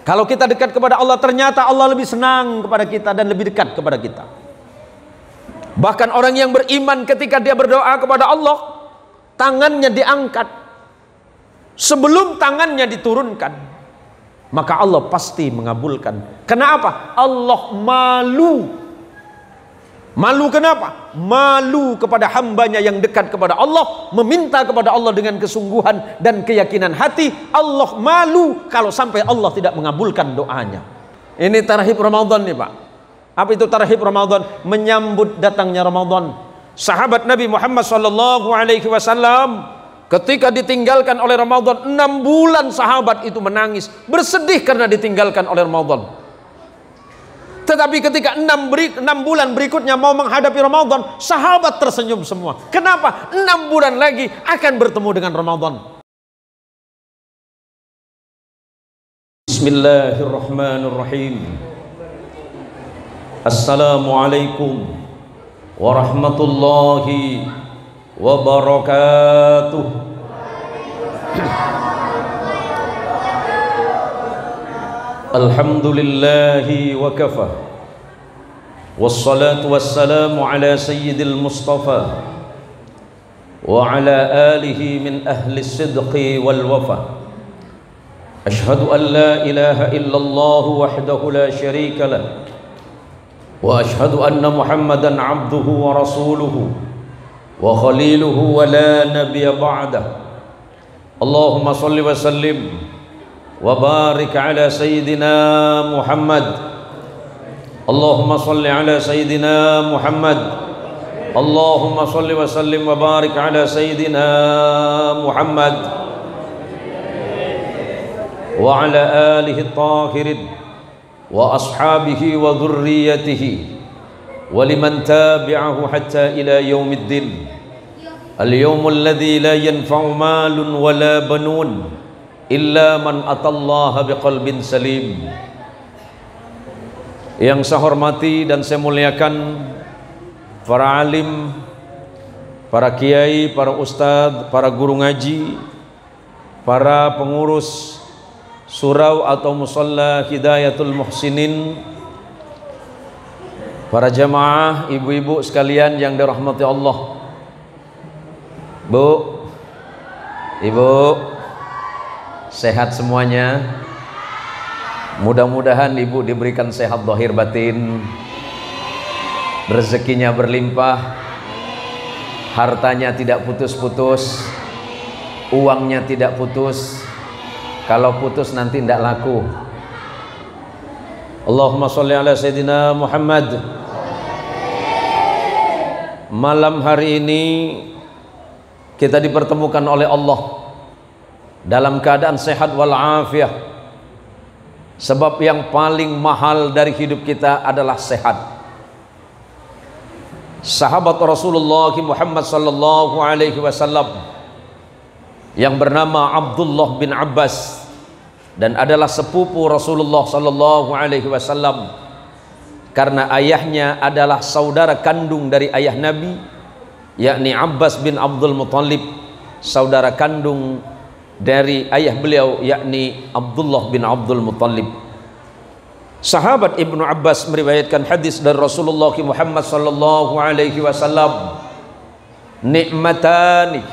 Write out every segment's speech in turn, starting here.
Kalau kita dekat kepada Allah, ternyata Allah lebih senang kepada kita dan lebih dekat kepada kita. Bahkan orang yang beriman ketika dia berdoa kepada Allah, tangannya diangkat sebelum tangannya diturunkan, maka Allah pasti mengabulkan. Kenapa? Allah malu. Malu kenapa? Malu kepada hambanya yang dekat kepada Allah, meminta kepada Allah dengan kesungguhan dan keyakinan hati. Allah malu kalau sampai Allah tidak mengabulkan doanya. Ini tarhib Ramadan nih Pak. Apa itu tarhib Ramadan? Menyambut datangnya Ramadan. Sahabat Nabi Muhammad SAW ketika ditinggalkan oleh Ramadan 6 bulan, sahabat itu menangis, bersedih karena ditinggalkan oleh Ramadan. Tetapi ketika 6 bulan berikutnya mau menghadapi Ramadan, sahabat tersenyum semua. Kenapa? 6 bulan lagi akan bertemu dengan Ramadan. Bismillahirrahmanirrahim. Assalamualaikum warahmatullahi wabarakatuh. Alhamdulillahi wa kafa, wassalatu wassalamu ala sayyidil mustafa wa ala alihi min ahli sidqi wal wafa. Ashhadu an la ilaha illallah wahdahu la sharika lah, wa ashhadu anna muhammadan abduhu wa rasuluhu wa khaliluhu wa la nabiyya ba'dah. Allahumma salli wa sallim wa barik ala sayyidina Muhammad. Allahumma salli ala sayyidina Muhammad. Allahumma salli wa sallim wa barik ala sayyidina Muhammad wa ala alihi at-tahirin wa ashabihi wa dhurriyyatihi wa liman tabi'ahu hatta ila yaumiddin. Al-yawmul ladzi la yanfa'u malun wa la banun illa man atallaha biqalbin salim. Yang saya hormati dan saya muliakan para alim, para kiai, para ustadz, para guru ngaji, para pengurus surau atau musalla Hidayatul Muhsinin, para jamaah, ibu-ibu sekalian yang dirahmati Allah. Bu, ibu, sehat semuanya. Mudah-mudahan ibu diberikan sehat zahir batin, rezekinya berlimpah, hartanya tidak putus-putus, uangnya tidak putus. Kalau putus nanti tidak laku. Allahumma sholli ala sayyidina Muhammad. Malam hari ini kita dipertemukan oleh Allah dalam keadaan sehat walafiat. Sebab yang paling mahal dari hidup kita adalah sehat. Sahabat Rasulullah Muhammad sallallahu alaihi wasallam yang bernama Abdullah bin Abbas dan adalah sepupu Rasulullah sallallahu alaihi wasallam karena ayahnya adalah saudara kandung dari ayah Nabi, yakni Abbas bin Abdul Muttalib, saudara kandung dari ayah beliau yakni Abdullah bin Abdul Muttalib. Sahabat Ibnu Abbas meriwayatkan hadis dari Rasulullah Muhammad sallallahu alaihi wasallam, nikmatani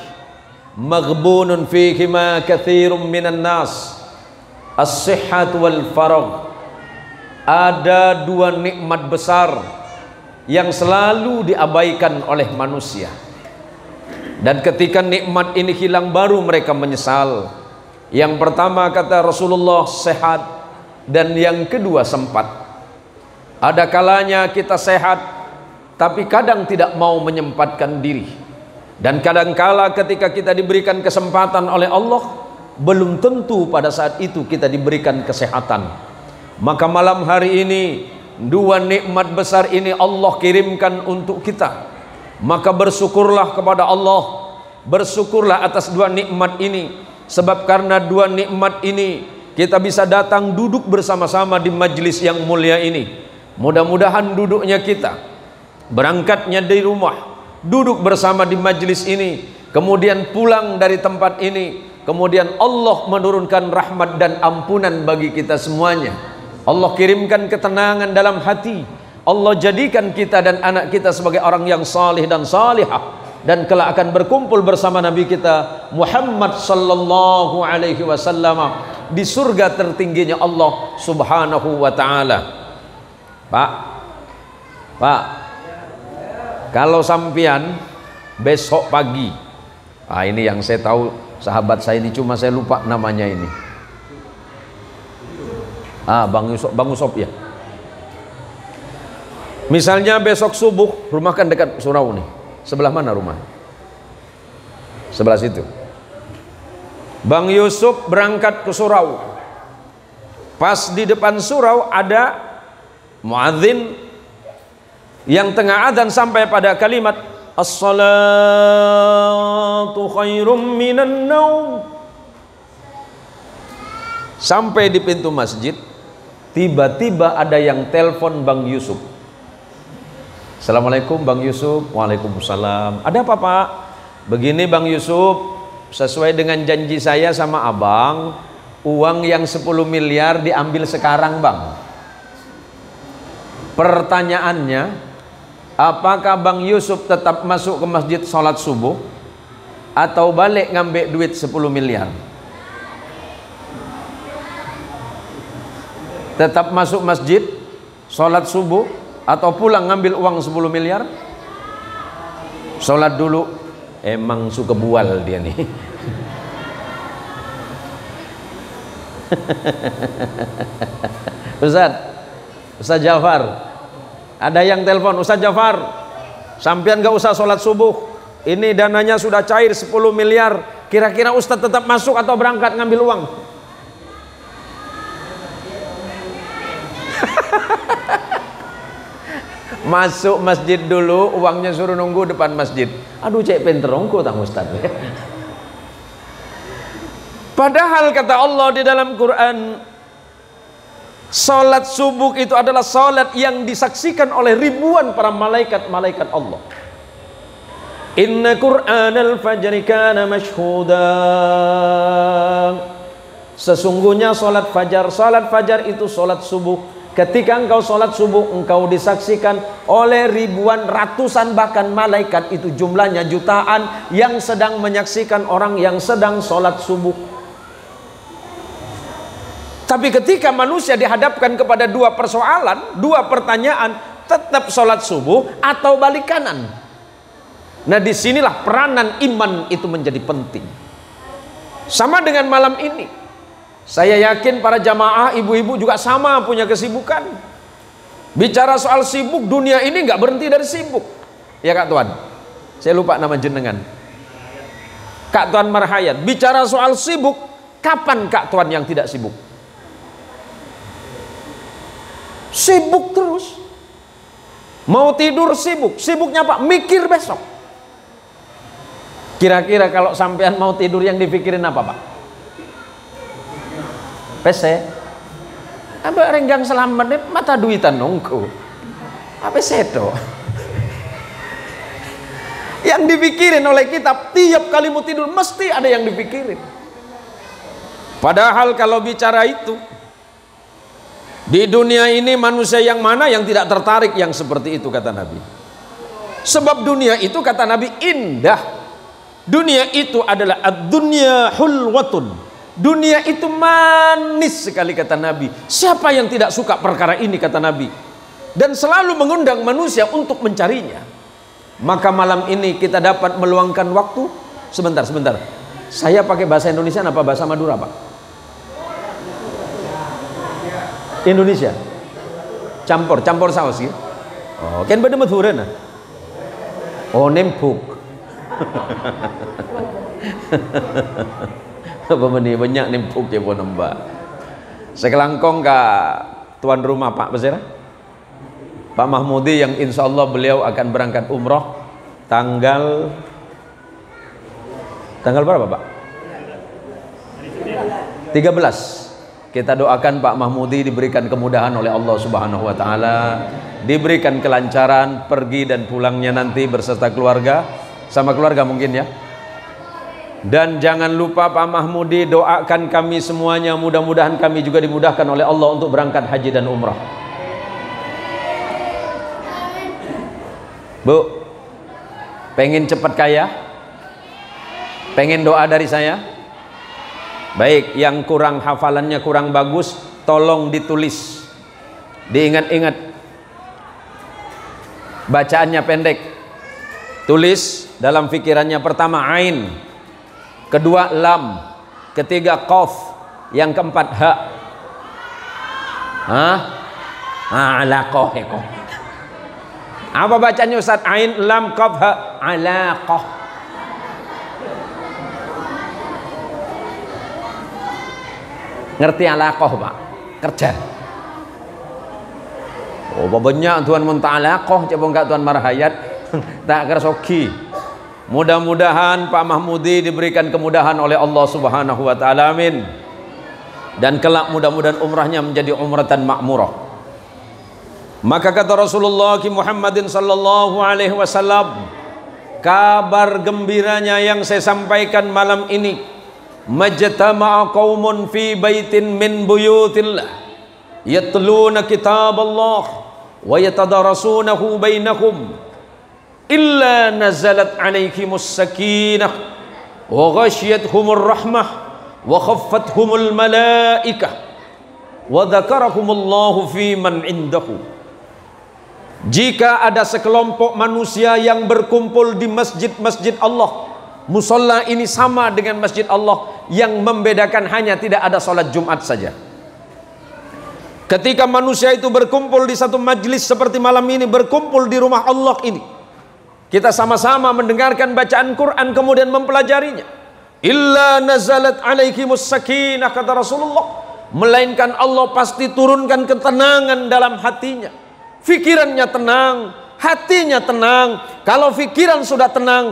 maghbunun fihima katsirun minan nas, as-sihhat wal faragh. Ada dua nikmat besar yang selalu diabaikan oleh manusia, dan ketika nikmat ini hilang baru mereka menyesal. Yang pertama kata Rasulullah sehat, dan yang kedua sempat. Ada kalanya kita sehat tapi kadang tidak mau menyempatkan diri, dan kadangkala ketika kita diberikan kesempatan oleh Allah belum tentu pada saat itu kita diberikan kesehatan. Maka malam hari ini dua nikmat besar ini Allah kirimkan untuk kita. Maka bersyukurlah kepada Allah, bersyukurlah atas dua nikmat ini. Sebab karena dua nikmat ini kita bisa datang duduk bersama-sama di majlis yang mulia ini. Mudah-mudahan duduknya kita, berangkatnya dari rumah, duduk bersama di majlis ini, kemudian pulang dari tempat ini, kemudian Allah menurunkan rahmat dan ampunan bagi kita semuanya. Allah kirimkan ketenangan dalam hati. Allah jadikan kita dan anak kita sebagai orang yang salih dan salihah, dan kelak akan berkumpul bersama Nabi kita Muhammad sallallahu alaihi wasallam di surga tertingginya Allah subhanahu wa ta'ala. Pak, kalau sampian besok pagi, ini yang saya tahu sahabat saya ini, cuma saya lupa namanya ini. Bang Yusuf ya. Misalnya besok subuh, rumah kan dekat surau nih. Sebelah mana rumah? Sebelah situ. Bang Yusuf berangkat ke surau. Pas di depan surau ada muadzin yang tengah adzan sampai pada kalimat as-salatu khairum minan naum. Sampai di pintu masjid, tiba-tiba ada yang telepon Bang Yusuf. Assalamualaikum Bang Yusuf. Waalaikumsalam. Ada apa Pak? Begini Bang Yusuf, sesuai dengan janji saya sama abang, uang yang 10 miliar diambil sekarang Bang. Pertanyaannya, apakah Bang Yusuf tetap masuk ke masjid sholat subuh atau balik ngambil duit 10 miliar? Tetap masuk masjid sholat subuh atau pulang ngambil uang 10 miliar? Sholat dulu. Emang suka bual dia nih. Ustaz Jafar, ada yang telepon, Ustaz Jafar, sampean gak usah sholat subuh, ini dananya sudah cair 10 miliar, kira-kira Ustaz tetap masuk atau berangkat ngambil uang? Masuk masjid dulu, uangnya suruh nunggu depan masjid. Aduh, cek penterongko tang Ustaz. Padahal kata Allah di dalam Quran, salat subuh itu adalah salat yang disaksikan oleh ribuan para malaikat-malaikat Allah. Inna Qur'anal fajri kana mashhuda. Sesungguhnya salat fajar itu salat subuh. Ketika engkau sholat subuh, engkau disaksikan oleh ribuan, ratusan, bahkan malaikat, itu jumlahnya jutaan, yang sedang menyaksikan orang yang sedang sholat subuh. Tapi ketika manusia dihadapkan kepada dua persoalan, dua pertanyaan, tetap sholat subuh atau balik kanan. Nah, disinilah peranan iman itu menjadi penting. Sama dengan malam ini, saya yakin para jamaah ibu-ibu juga sama punya kesibukan. Bicara soal sibuk, dunia ini nggak berhenti dari sibuk. Ya Kak Tuan, saya lupa nama jenengan. Kak Tuan Marhayat. Bicara soal sibuk, kapan Kak Tuan yang tidak sibuk? Sibuk terus. Mau tidur sibuk. Sibuknya apa? Mikir besok. Kira-kira kalau sampean mau tidur yang dipikirin apa Pak? PC apa renggang selamat mata duitan nongko apa sedo yang dipikirin oleh kita. Tiap kali mau tidur mesti ada yang dipikirin. Padahal kalau bicara itu, di dunia ini manusia yang mana yang tidak tertarik yang seperti itu, kata Nabi. Sebab dunia itu, kata Nabi, indah. Dunia itu adalah ad-dunya hulwatun. Dunia itu manis sekali, kata Nabi. Siapa yang tidak suka perkara ini, kata Nabi, dan selalu mengundang manusia untuk mencarinya. Maka malam ini kita dapat meluangkan waktu. Sebentar, saya pakai bahasa Indonesia apa bahasa Madura Pak? Indonesia. Campur saus ya. Oh, kan beda Madura nah. Oh, nempuk. Apa meni banyak nempuk ya pun mbak. Sekelangkong ke tuan rumah Pak Besera, Pak Mahmudi, yang insya Allah beliau akan berangkat umroh tanggal berapa Pak? 13. Kita doakan Pak Mahmudi diberikan kemudahan oleh Allah Subhanahu wa Ta'ala, diberikan kelancaran pergi dan pulangnya nanti berserta keluarga, sama keluarga mungkin ya. Dan jangan lupa Pak Mahmudi doakan kami semuanya, mudah-mudahan kami juga dimudahkan oleh Allah untuk berangkat haji dan umrah. Bu, pengen cepat kaya? Pengen doa dari saya? Baik, yang kurang hafalannya kurang bagus, tolong ditulis, diingat-ingat. Bacaannya pendek, tulis dalam pikirannya. Pertama ain, kedua lam, ketiga qaf, yang keempat ha. Alaqah. Apa bacanya Ustaz? Ain, lam, qaf, ha. Alaqah. Ngerti alaqah Pak? Kerja. Oh banyak Tuhan muntah alaqah, coba enggak Tuhan marhayat tak kersoki. Mudah-mudahan Pak Mahmudi diberikan kemudahan oleh Allah Subhanahu wa taala, amin. Dan kelak mudah-mudahan umrahnya menjadi umratan makmurah. Maka kata Rasulullah Muhammadin sallallahu alaihi wasallam, kabar gembiranya yang saya sampaikan malam ini, majtama'a qaumun fi baitin min buyutillah yatluna kitab Allah wa yatadarasunahu bainahum illa nazalat alaihimus sakinah wa ghashiyatuhumur rahmah wa khaffathumul malaikah wa dzakarahumullahu fi man indahu. Jika ada sekelompok manusia yang berkumpul di masjid-masjid Allah, musalla ini sama dengan masjid Allah, yang membedakan hanya tidak ada sholat Jumat saja. Ketika manusia itu berkumpul di satu majlis seperti malam ini, berkumpul di rumah Allah ini, kita sama-sama mendengarkan bacaan Quran kemudian mempelajarinya, illa nazalat alaihimus sakinah, kata Rasulullah, melainkan Allah pasti turunkan ketenangan dalam hatinya. Fikirannya tenang, hatinya tenang. Kalau fikiran sudah tenang,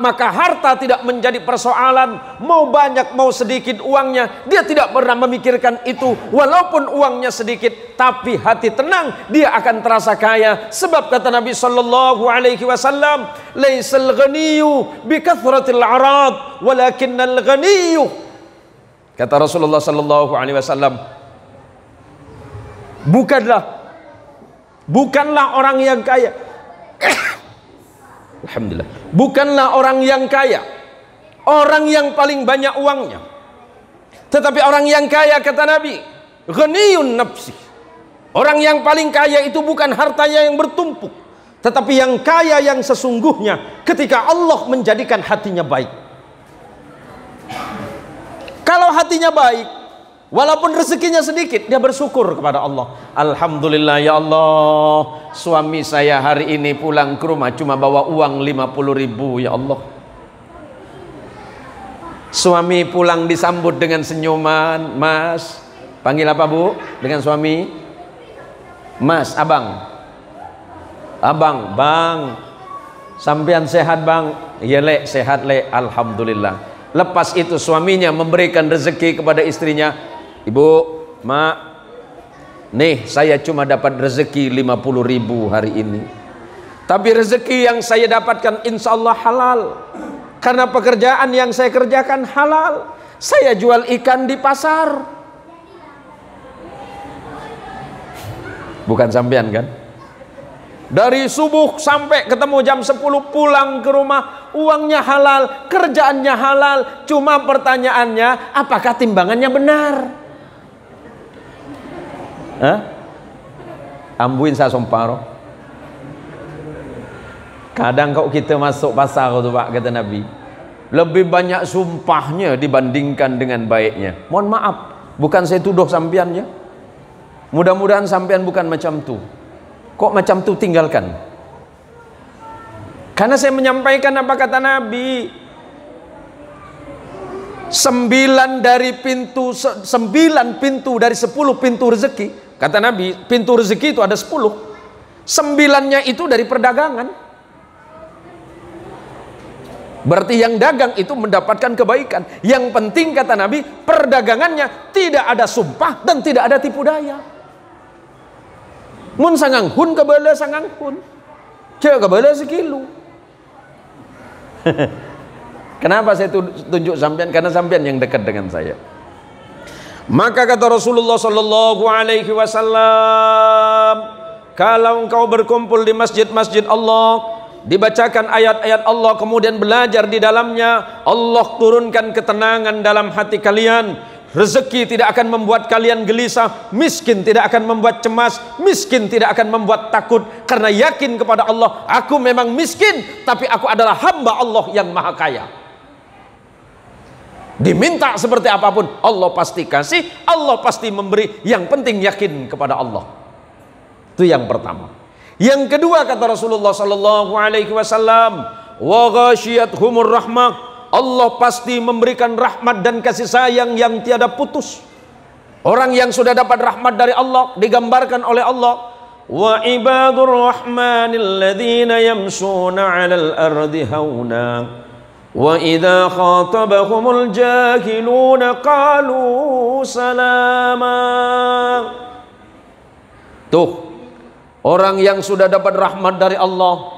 maka harta tidak menjadi persoalan. Mau banyak mau sedikit uangnya, dia tidak pernah memikirkan itu. Walaupun uangnya sedikit, tapi hati tenang, dia akan terasa kaya. Sebab kata Nabi sallallahu alaihi wasallam, laisal ghaniyyu bi kathratil arad walakinnal ghaniyyu, kata Rasulullah sallallahu alaihi wasallam, bukanlah orang yang kaya. Alhamdulillah. Bukanlah orang yang kaya orang yang paling banyak uangnya, tetapi orang yang kaya, kata Nabi, ghaniyun nafsi. Orang yang paling kaya itu bukan hartanya yang bertumpuk, tetapi yang kaya yang sesungguhnya ketika Allah menjadikan hatinya baik. Kalau hatinya baik, walaupun rezekinya sedikit, dia bersyukur kepada Allah. Alhamdulillah ya Allah, suami saya hari ini pulang ke rumah cuma bawa uang 50.000 ya Allah. Suami pulang disambut dengan senyuman. Mas, panggil apa Bu dengan suami? Mas, abang. Abang, bang. Sampean sehat bang? Iya lek, sehat lek, alhamdulillah. Lepas itu suaminya memberikan rezeki kepada istrinya. Ibu, mak, nih saya cuma dapat rezeki 50.000 hari ini, tapi rezeki yang saya dapatkan insya Allah halal, karena pekerjaan yang saya kerjakan halal. Saya jual ikan di pasar. Bukan sampean kan? Dari subuh sampai ketemu jam 10 pulang ke rumah, uangnya halal, kerjaannya halal. Cuma pertanyaannya, apakah timbangannya benar? Ambuin saya somparo. Kadang kok kita masuk pasar tuh Pak, kata Nabi, lebih banyak sumpahnya dibandingkan dengan baiknya. Mohon maaf, bukan saya tuduh sampeannya. Mudah-mudahan sampean bukan macam tu. Kok macam tu tinggalkan. Karena saya menyampaikan apa kata Nabi. 9 pintu dari 10 pintu rezeki. Kata Nabi, pintu rezeki itu ada 10. 9-nya itu dari perdagangan. Berarti yang dagang itu mendapatkan kebaikan. Yang penting kata Nabi, perdagangannya tidak ada sumpah dan tidak ada tipu daya. Mun sangang hun kebala sangang hun, cek kebala sekilo. Kenapa saya tunjuk sampean? Karena sampean yang dekat dengan saya. Maka kata Rasulullah sallallahu alaihi wasallam, kalau engkau berkumpul di masjid-masjid Allah, dibacakan ayat-ayat Allah, kemudian belajar di dalamnya, Allah turunkan ketenangan dalam hati kalian. Rezeki tidak akan membuat kalian gelisah, miskin tidak akan membuat cemas, miskin tidak akan membuat takut, karena yakin kepada Allah, aku memang miskin, tapi aku adalah hamba Allah yang maha kaya. Diminta seperti apapun, Allah pasti kasih, Allah pasti memberi. Yang penting yakin kepada Allah. Itu yang pertama. Yang kedua kata Rasulullah sallallahu alaihi wasallam, wa ghasyiyatuhumur rahmah, Allah pasti memberikan rahmat dan kasih sayang yang tiada putus. Orang yang sudah dapat rahmat dari Allah digambarkan oleh Allah, wa ibadur rahmanil ladzina yamshuna 'alal ardi hauna wa idza khatabahumul jahiluna qalu salama. Tuh, orang yang sudah dapat rahmat dari Allah,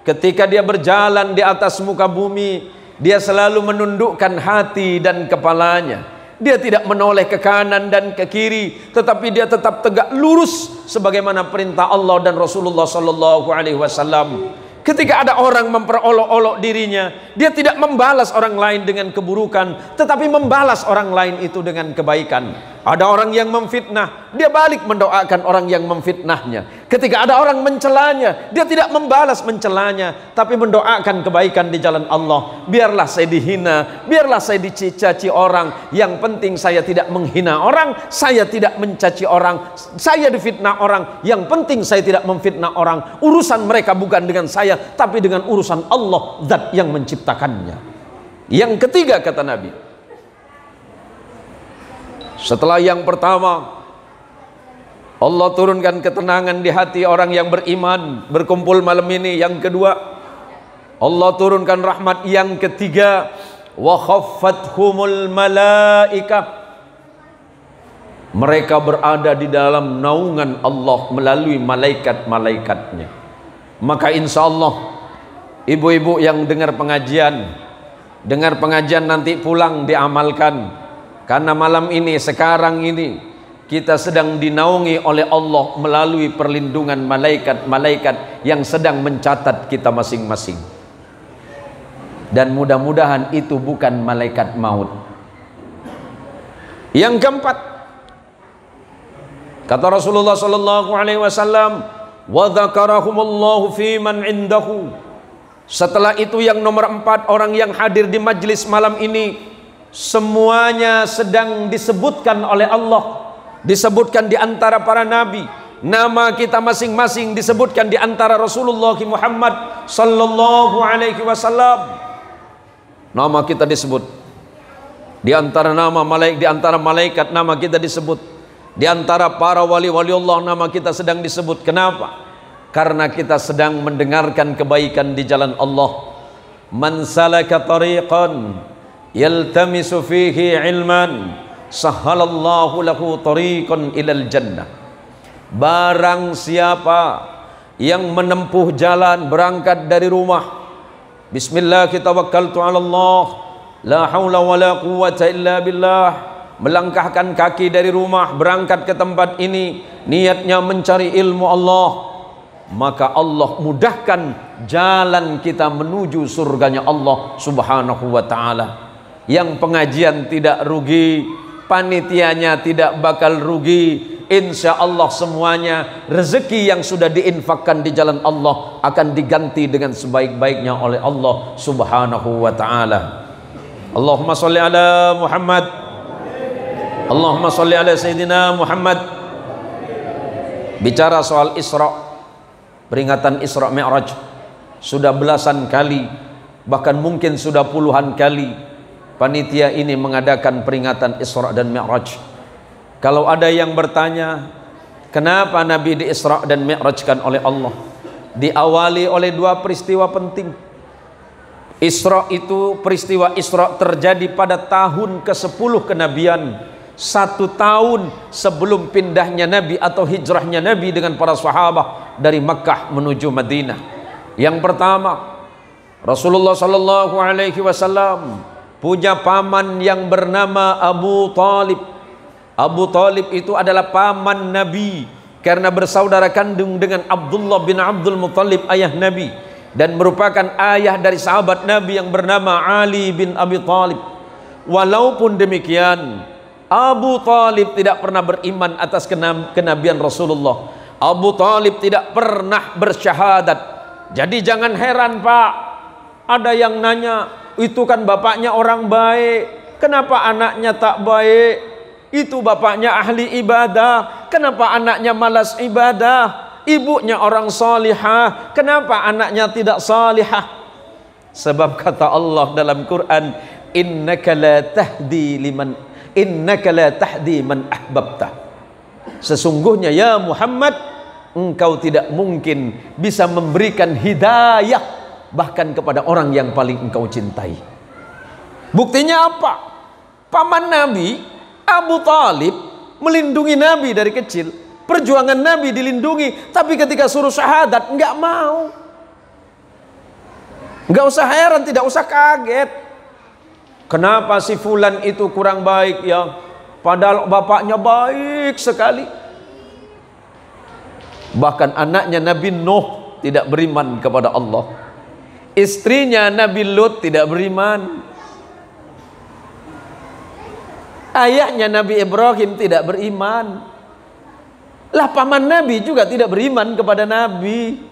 ketika dia berjalan di atas muka bumi, dia selalu menundukkan hati dan kepalanya. Dia tidak menoleh ke kanan dan ke kiri, tetapi dia tetap tegak lurus sebagaimana perintah Allah dan Rasulullah sallallahu alaihi wasallam. Ketika ada orang memperolok-olok dirinya, dia tidak membalas orang lain dengan keburukan, tetapi membalas orang lain itu dengan kebaikan. Ada orang yang memfitnah, dia balik mendoakan orang yang memfitnahnya. Ketika ada orang mencelanya, dia tidak membalas mencelanya, tapi mendoakan kebaikan di jalan Allah. Biarlah saya dihina, biarlah saya dicaci orang, yang penting saya tidak menghina orang, saya tidak mencaci orang, saya difitnah orang, yang penting saya tidak memfitnah orang. Urusan mereka bukan dengan saya, tapi dengan urusan Allah, zat yang menciptakannya. Yang ketiga kata Nabi, setelah yang pertama, Allah turunkan ketenangan di hati orang yang beriman berkumpul malam ini. Yang kedua, Allah turunkan rahmat. Yang ketiga, wa khaffathumul malaikah, mereka berada di dalam naungan Allah melalui malaikat-malaikatnya. Maka insya Allah ibu-ibu yang dengar pengajian nanti pulang diamalkan. Karena malam ini, sekarang ini, kita sedang dinaungi oleh Allah melalui perlindungan malaikat-malaikat yang sedang mencatat kita masing-masing. Dan mudah-mudahan itu bukan malaikat maut. Yang keempat, kata Rasulullah sallallahu alaihi wasallam, wa dzakarahumullahu fi man indahu. Setelah itu yang nomor 4, orang yang hadir di majlis malam ini, semuanya sedang disebutkan oleh Allah, disebutkan di antara para nabi. Nama kita masing-masing disebutkan di antara Rasulullah Muhammad sallallahu alaihi wasallam. Nama kita disebut di antara nama malaikat, di antara malaikat nama kita disebut, di antara para wali-wali Allah nama kita sedang disebut. Kenapa? Karena kita sedang mendengarkan kebaikan di jalan Allah. Man salaka tariqan yaltamisu fihi ilman sahhalallahu lahu tariqan ilal jannah. Barang siapa yang menempuh jalan, berangkat dari rumah, bismillah kita tawakkaltu ala Allah, la haula wala quwwata illa billah, melangkahkan kaki dari rumah berangkat ke tempat ini, niatnya mencari ilmu Allah, maka Allah mudahkan jalan kita menuju surganya Allah subhanahu wa ta'ala. Yang pengajian tidak rugi, panitianya tidak bakal rugi, insya Allah semuanya rezeki yang sudah diinfakkan di jalan Allah akan diganti dengan sebaik-baiknya oleh Allah subhanahu wa ta'ala. Allahumma salli ala Muhammad, Allahumma salli ala Sayyidina Muhammad. Bicara soal Isra, peringatan Isra Mi'raj, sudah belasan kali, bahkan mungkin sudah puluhan kali panitia ini mengadakan peringatan Isra dan Mi'raj. Kalau ada yang bertanya, kenapa Nabi di Isra dan Mi'rajkan oleh Allah? Diawali oleh 2 peristiwa penting. Isra itu, peristiwa Isra terjadi pada tahun ke-10 kenabian, 1 tahun sebelum pindahnya Nabi atau hijrahnya Nabi dengan para sahabat dari Makkah menuju Madinah. Yang pertama, Rasulullah sallallahu alaihi wasallam punya paman yang bernama Abu Talib. Abu Talib itu adalah paman Nabi karena bersaudara kandung dengan Abdullah bin Abdul Muttalib, ayah Nabi, dan merupakan ayah dari sahabat Nabi yang bernama Ali bin Abi Talib. Walaupun demikian, Abu Talib tidak pernah beriman atas kenabian Rasulullah. Abu Talib tidak pernah bersyahadat. Jadi jangan heran Pak, ada yang nanya, itu kan bapaknya orang baik, kenapa anaknya tak baik? Itu bapaknya ahli ibadah, kenapa anaknya malas ibadah? Ibunya orang salihah, kenapa anaknya tidak salihah? Sebab kata Allah dalam Quran, innaka la tahdi man ahbabta. Sesungguhnya ya Muhammad, engkau tidak mungkin bisa memberikan hidayah bahkan kepada orang yang paling engkau cintai. Buktinya apa? Paman Nabi Abu Talib melindungi Nabi dari kecil, perjuangan Nabi dilindungi, tapi ketika suruh syahadat enggak mau. Enggak usah heran, tidak usah kaget. Kenapa si fulan itu kurang baik ya? Padahal bapaknya baik sekali. Bahkan anaknya Nabi Nuh tidak beriman kepada Allah. Istrinya Nabi Lut tidak beriman. Ayahnya Nabi Ibrahim tidak beriman. Lah paman Nabi juga tidak beriman kepada Nabi.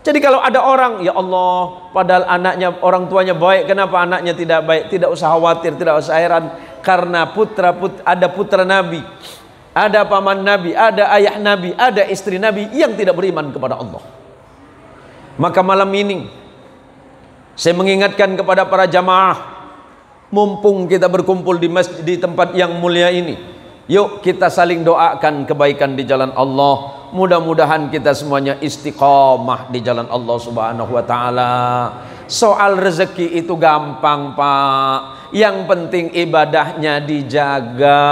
Jadi kalau ada orang, ya Allah, padahal anaknya, orang tuanya baik, kenapa anaknya tidak baik? Tidak usah khawatir, tidak usah heran. Karena ada putra Nabi, ada paman Nabi, ada ayah Nabi, ada istri Nabi yang tidak beriman kepada Allah. Maka malam ini saya mengingatkan kepada para jamaah, mumpung kita berkumpul di masjid, di tempat yang mulia ini, yuk kita saling doakan kebaikan di jalan Allah. Mudah-mudahan kita semuanya istiqomah di jalan Allah Subhanahu wa taala. Soal rezeki itu gampang Pak, yang penting ibadahnya dijaga.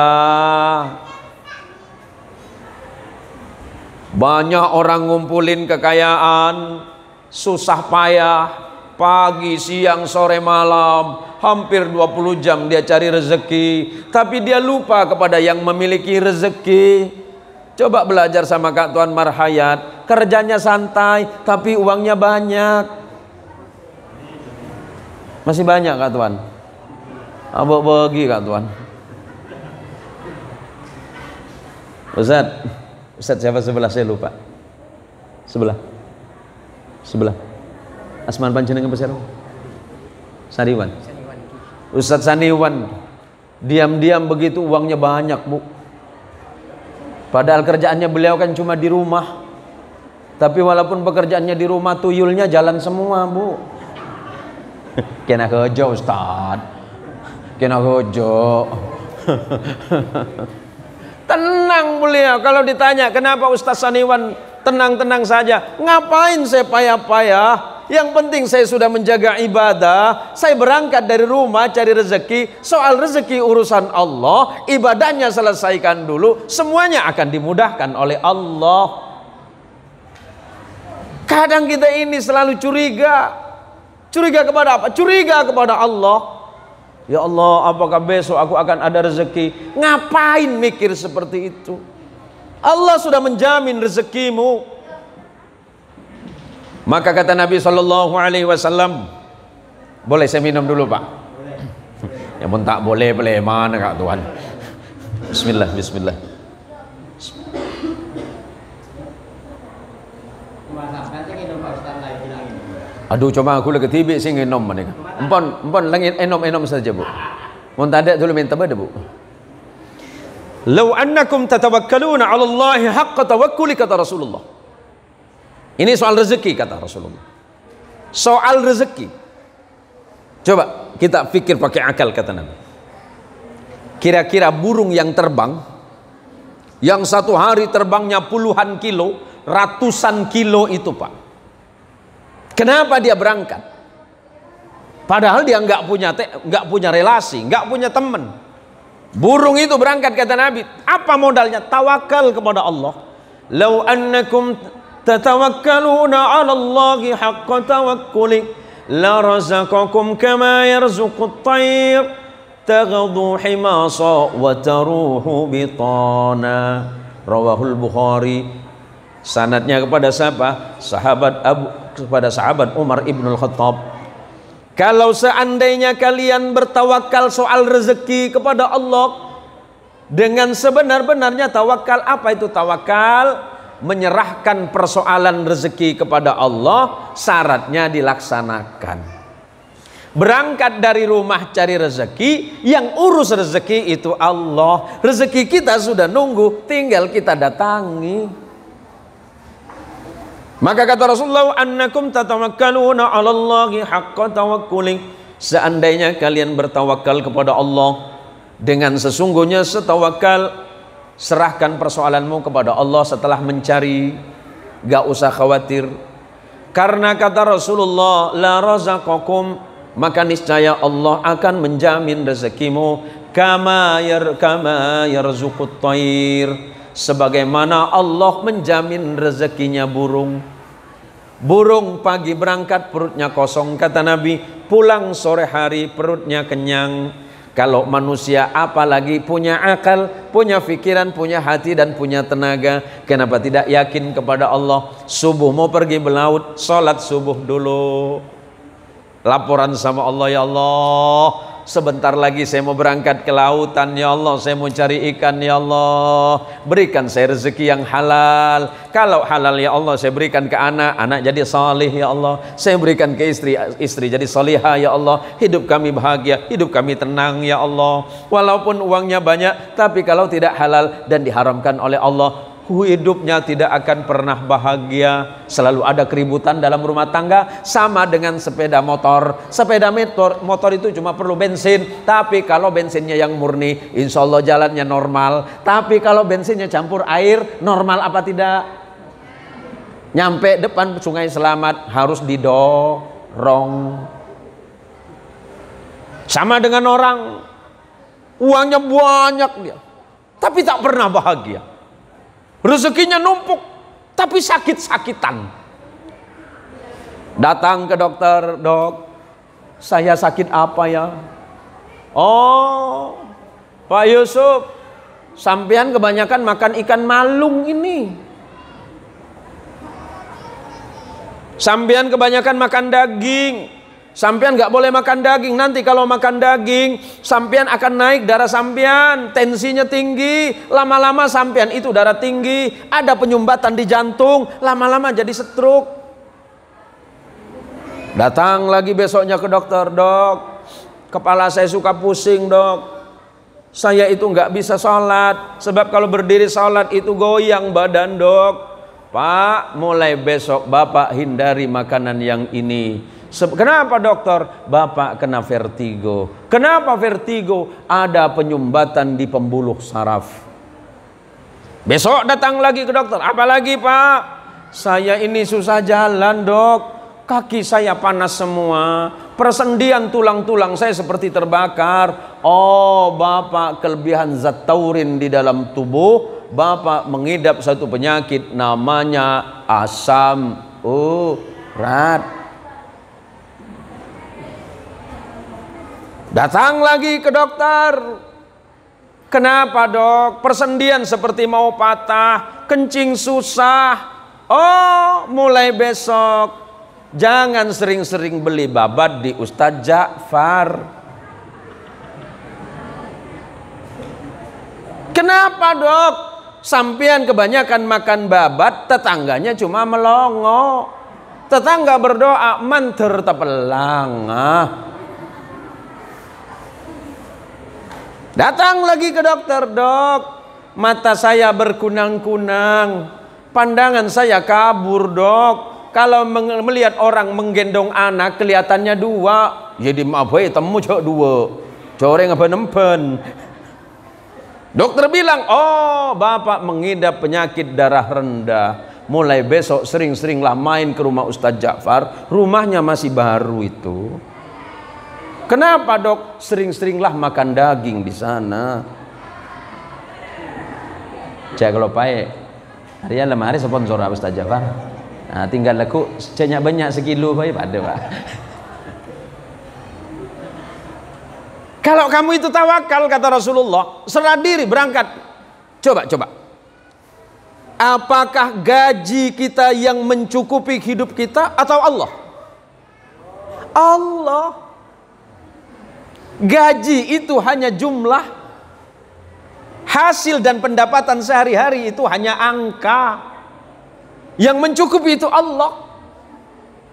Banyak orang ngumpulin kekayaan, susah payah, pagi, siang, sore, malam, hampir 20 jam dia cari rezeki, tapi dia lupa kepada yang memiliki rezeki. Coba belajar sama Kak Tuan Marhayat, kerjanya santai tapi uangnya banyak. Masih banyak Kak Tuan? Abang bagi Kak Tuan. Ustaz siapa sebelah, saya lupa. Sebelah Asman panjenengan besar Saniwan. Ustaz Saniwan diam-diam begitu uangnya banyak Bu. Padahal kerjaannya beliau kan cuma di rumah. Tapi walaupun pekerjaannya di rumah, tuyulnya jalan semua Bu. Kena kerja Ustaz, kena kerja. Tenang beliau. Kalau ditanya kenapa Ustaz Saniwan tenang-tenang saja, ngapain saya payah-payah? Yang penting saya sudah menjaga ibadah. Saya berangkat dari rumah cari rezeki. Soal rezeki urusan Allah, ibadahnya selesaikan dulu, semuanya akan dimudahkan oleh Allah. Kadang kita ini selalu curiga. Curiga kepada apa? Curiga kepada Allah. Ya Allah, apakah besok aku akan ada rezeki? Ngapain mikir seperti itu? Allah sudah menjamin rezekimu. Maka kata Nabi Shallallahu Alaihi Wasallam, boleh saya minum dulu Pak? Ya pun tak boleh, mana Kak Tuhan? Bismillah, Bismillah. Aduh, coba aku lagi tiba sih ngenom mana? Empon lagi enom saja Bu. Mau tak ada dulu minta pada Bu. Lau annakum tatawakkaluna 'ala Allah haqqa tawakkuli, kata Rasulullah. Ini soal rezeki kata Rasulullah. Soal rezeki. Coba kita pikir pakai akal kata Nabi. Kira-kira burung yang terbang, yang satu hari terbangnya puluhan kilo, ratusan kilo itu Pak. Kenapa dia berangkat? Padahal dia nggak punya relasi, nggak punya teman. Burung itu berangkat kata Nabi. Apa modalnya? Tawakal kepada Allah. Lau annakum tatawakkaluna 'ala Allahi haqqa tawakkuli la razaqakum kama yarzuqut tayr taghdu himasa wa taruhu bitana. Rawahul Bukhari. Sanadnya kepada siapa? Kepada sahabat Umar ibnul Khattab. Kalau seandainya kalian bertawakal soal rezeki kepada Allah dengan sebenar-benarnya tawakal. Apa itu tawakal? Menyerahkan persoalan rezeki kepada Allah, syaratnya dilaksanakan. Berangkat dari rumah cari rezeki, yang urus rezeki itu Allah. Rezeki kita sudah nunggu, tinggal kita datangi. Maka kata Rasulullah, annakum tatawakkaluna 'ala Allahi haqqa tawakkuli. Seandainya kalian bertawakal kepada Allah dengan sesungguhnya setawakal, serahkan persoalanmu kepada Allah setelah mencari, gak usah khawatir. Karena kata Rasulullah, la razaqakum, maka niscaya Allah akan menjamin rezekimu kama yarzuqut thair, sebagaimana Allah menjamin rezekinya burung. Burung pagi berangkat perutnya kosong, kata Nabi, pulang sore hari perutnya kenyang. Kalau manusia apalagi punya akal, punya pikiran, punya hati dan punya tenaga, kenapa tidak yakin kepada Allah? Subuh mau pergi melaut, sholat subuh dulu, laporan sama Allah, ya Allah sebentar lagi saya mau berangkat ke lautan, ya Allah saya mau cari ikan, ya Allah berikan saya rezeki yang halal. Kalau halal ya Allah saya berikan ke anak, anak jadi salih ya Allah. Saya berikan ke istri, istri jadi salihah ya Allah. Hidup kami bahagia, hidup kami tenang ya Allah. Walaupun uangnya banyak, tapi kalau tidak halal dan diharamkan oleh Allah, hidupnya tidak akan pernah bahagia. Selalu ada keributan dalam rumah tangga. Sama dengan sepeda motor. Sepeda motor itu cuma perlu bensin, tapi kalau bensinnya yang murni, insya Allah jalannya normal. Tapi kalau bensinnya campur air, normal apa tidak? Nyampe depan Sungai Selamat harus didorong. Sama dengan orang, uangnya banyak dia, tapi tak pernah bahagia. Rezekinya numpuk, tapi sakit-sakitan. Datang ke dokter, dok, saya sakit apa ya? Oh, Pak Yusuf, sampean kebanyakan makan ikan malung ini. Sampean kebanyakan makan daging. Sampean nggak boleh makan daging. Nanti kalau makan daging, sampean akan naik darah sampean, tensinya tinggi. Lama-lama sampean itu darah tinggi, ada penyumbatan di jantung, lama-lama jadi stroke. Datang lagi besoknya ke dokter, dok, kepala saya suka pusing, dok. Saya itu nggak bisa sholat, sebab kalau berdiri sholat itu goyang badan, dok. Pak, mulai besok Bapak hindari makanan yang ini. Kenapa dokter? Bapak kena vertigo. Kenapa vertigo? Ada penyumbatan di pembuluh saraf. Besok datang lagi ke dokter. Apalagi Pak? Saya ini susah jalan, dok. Kaki saya panas semua. Persendian tulang-tulang saya seperti terbakar. Oh, Bapak kelebihan zat taurin di dalam tubuh. Bapak mengidap satu penyakit namanya asam urat. Datang lagi ke dokter. Kenapa, dok? Persendian seperti mau patah, kencing susah. Oh, mulai besok jangan sering-sering beli babat di Ustadz Ja'far. Kenapa, dok? Sampean kebanyakan makan babat, tetangganya cuma melongo. Tetangga berdoa, manter tepelang. Datang lagi ke dokter, dok. Mata saya berkunang-kunang, pandangan saya kabur, dok. Kalau melihat orang menggendong anak kelihatannya dua. Jadi maaf temu cok dua. Coreng apa nempen. Dokter bilang, oh Bapak mengidap penyakit darah rendah. Mulai besok sering-seringlah main ke rumah Ustadz Ja'far. Rumahnya masih baru itu. Kenapa, dok? Sering-seringlah makan daging di sana. Cek kalau pae. Hari lemari sponsor Ustadz Ja'far. Nah, tinggal laku cenya banyak sekilo pae pada, Pak. Kalau kamu itu tawakal, kata Rasulullah, serah diri berangkat. Coba. Apakah gaji kita yang mencukupi hidup kita atau Allah? Allah. Gaji itu hanya jumlah, hasil dan pendapatan sehari-hari itu hanya angka. Yang mencukupi itu Allah.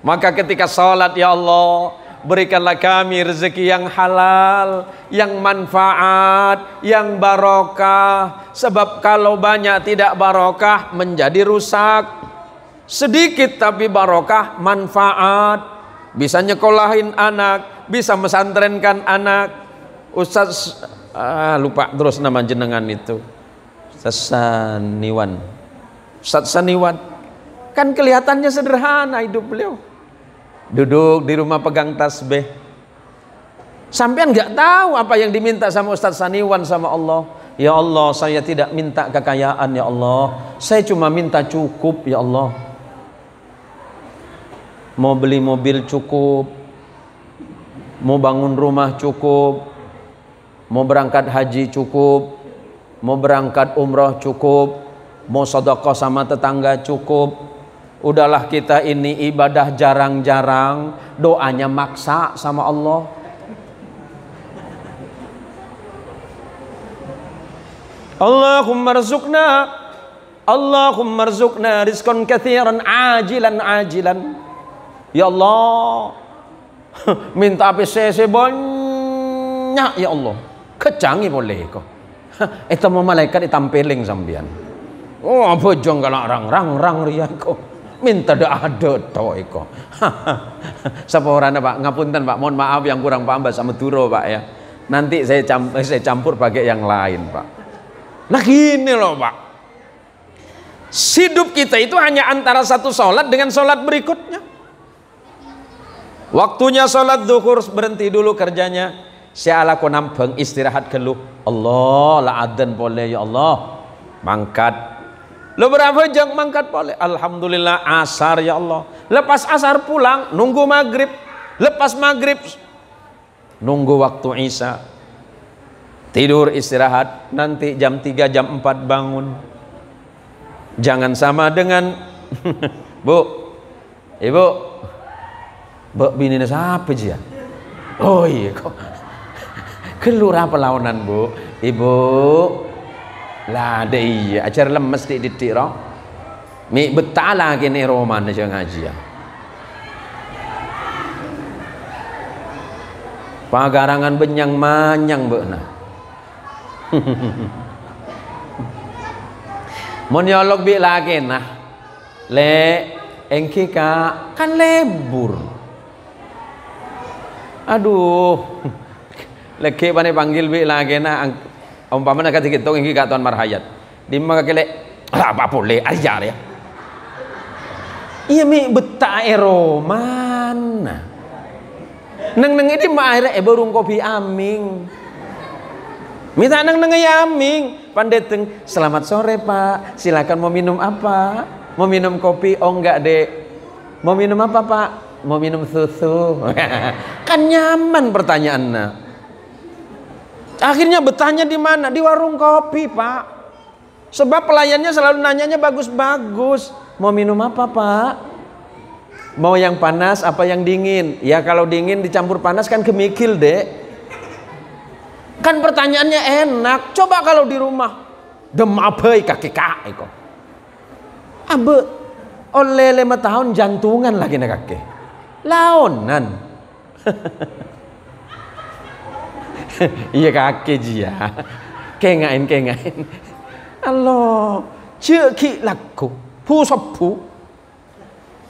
Maka ketika salat, ya Allah, berikanlah kami rezeki yang halal, yang manfaat, yang barokah. Sebab kalau banyak tidak barokah menjadi rusak. Sedikit tapi barokah, manfaat. Bisa nyekolahin anak, bisa mesantrenkan anak. Ustaz, lupa terus nama jenengan itu. Ustaz Saniwan. Ustaz Saniwan. Kan kelihatannya sederhana hidup beliau. Duduk di rumah pegang tasbih. Sampean nggak tahu apa yang diminta sama Ustaz Saniwan sama Allah. Ya Allah, saya tidak minta kekayaan ya Allah. Saya cuma minta cukup ya Allah. Mau beli mobil cukup. Mau bangun rumah cukup. Mau berangkat haji cukup. Mau berangkat umroh cukup. Mau sedekah sama tetangga cukup. Udahlah kita ini ibadah jarang-jarang, doanya maksa sama Allah. Allahumma rzuqna rizqan katsiran ajilan. Ya Allah, minta PCC banyak ya Allah. Kecangi boleh kok. Itu mau malaikat ditampeling sampean. Oh, apa jong galak rang riya kok. Minta ada to iko. Saporana Pak, ngapunten Pak, mohon maaf yang kurang paham bahasa Madura Pak ya. Nanti saya campur pakai yang lain Pak. Nah gini loh Pak. Hidup kita itu hanya antara satu sholat dengan sholat berikutnya. Waktunya sholat zuhur berhenti dulu kerjanya. Siala ko nampeng istirahat keluh. Allah la adzan boleh ya Allah. Mangkat. Lo berapa jam mangkat boleh? Alhamdulillah asar ya Allah. Lepas asar pulang nunggu maghrib. Lepas maghrib nunggu waktu isya. Tidur istirahat. Nanti jam 3 jam 4 bangun. Jangan sama dengan Bu, Ibu, bini siapa sih ya? Oh iya kok. Kelura pelawanan Bu, Ibu. Lah ada iya acara lemes di tiro mi betala kini roman aja ngaji ya pagarangan benyang manyang beuna monyolog bi lagi nah le engki kak kan lebur aduh leki pane panggil bi lagi nah umpamanya kata kita ingin kata Tuan Marhayat di mana kele apa boleh ajar ya iya mi betah mana neng ini mah akhirnya burung kopi aming minta neng aming pandeteng selamat sore Pak silakan mau minum apa mau minum kopi oh enggak dek mau minum apa Pak mau minum susu kan nyaman pertanyaannya. Akhirnya betahnya di mana? Di warung kopi, Pak. Sebab pelayannya selalu nanyanya bagus-bagus. Mau minum apa, Pak? Mau yang panas apa yang dingin? Ya kalau dingin dicampur panas kan kemikil, Dek. Kan pertanyaannya enak. Coba kalau di rumah. Demabei kakek kok. Abe oleh 5 tahun jantungan lagi na kakek. Laonan. Iya kakek dia kengain Allah ceki laku pu sopu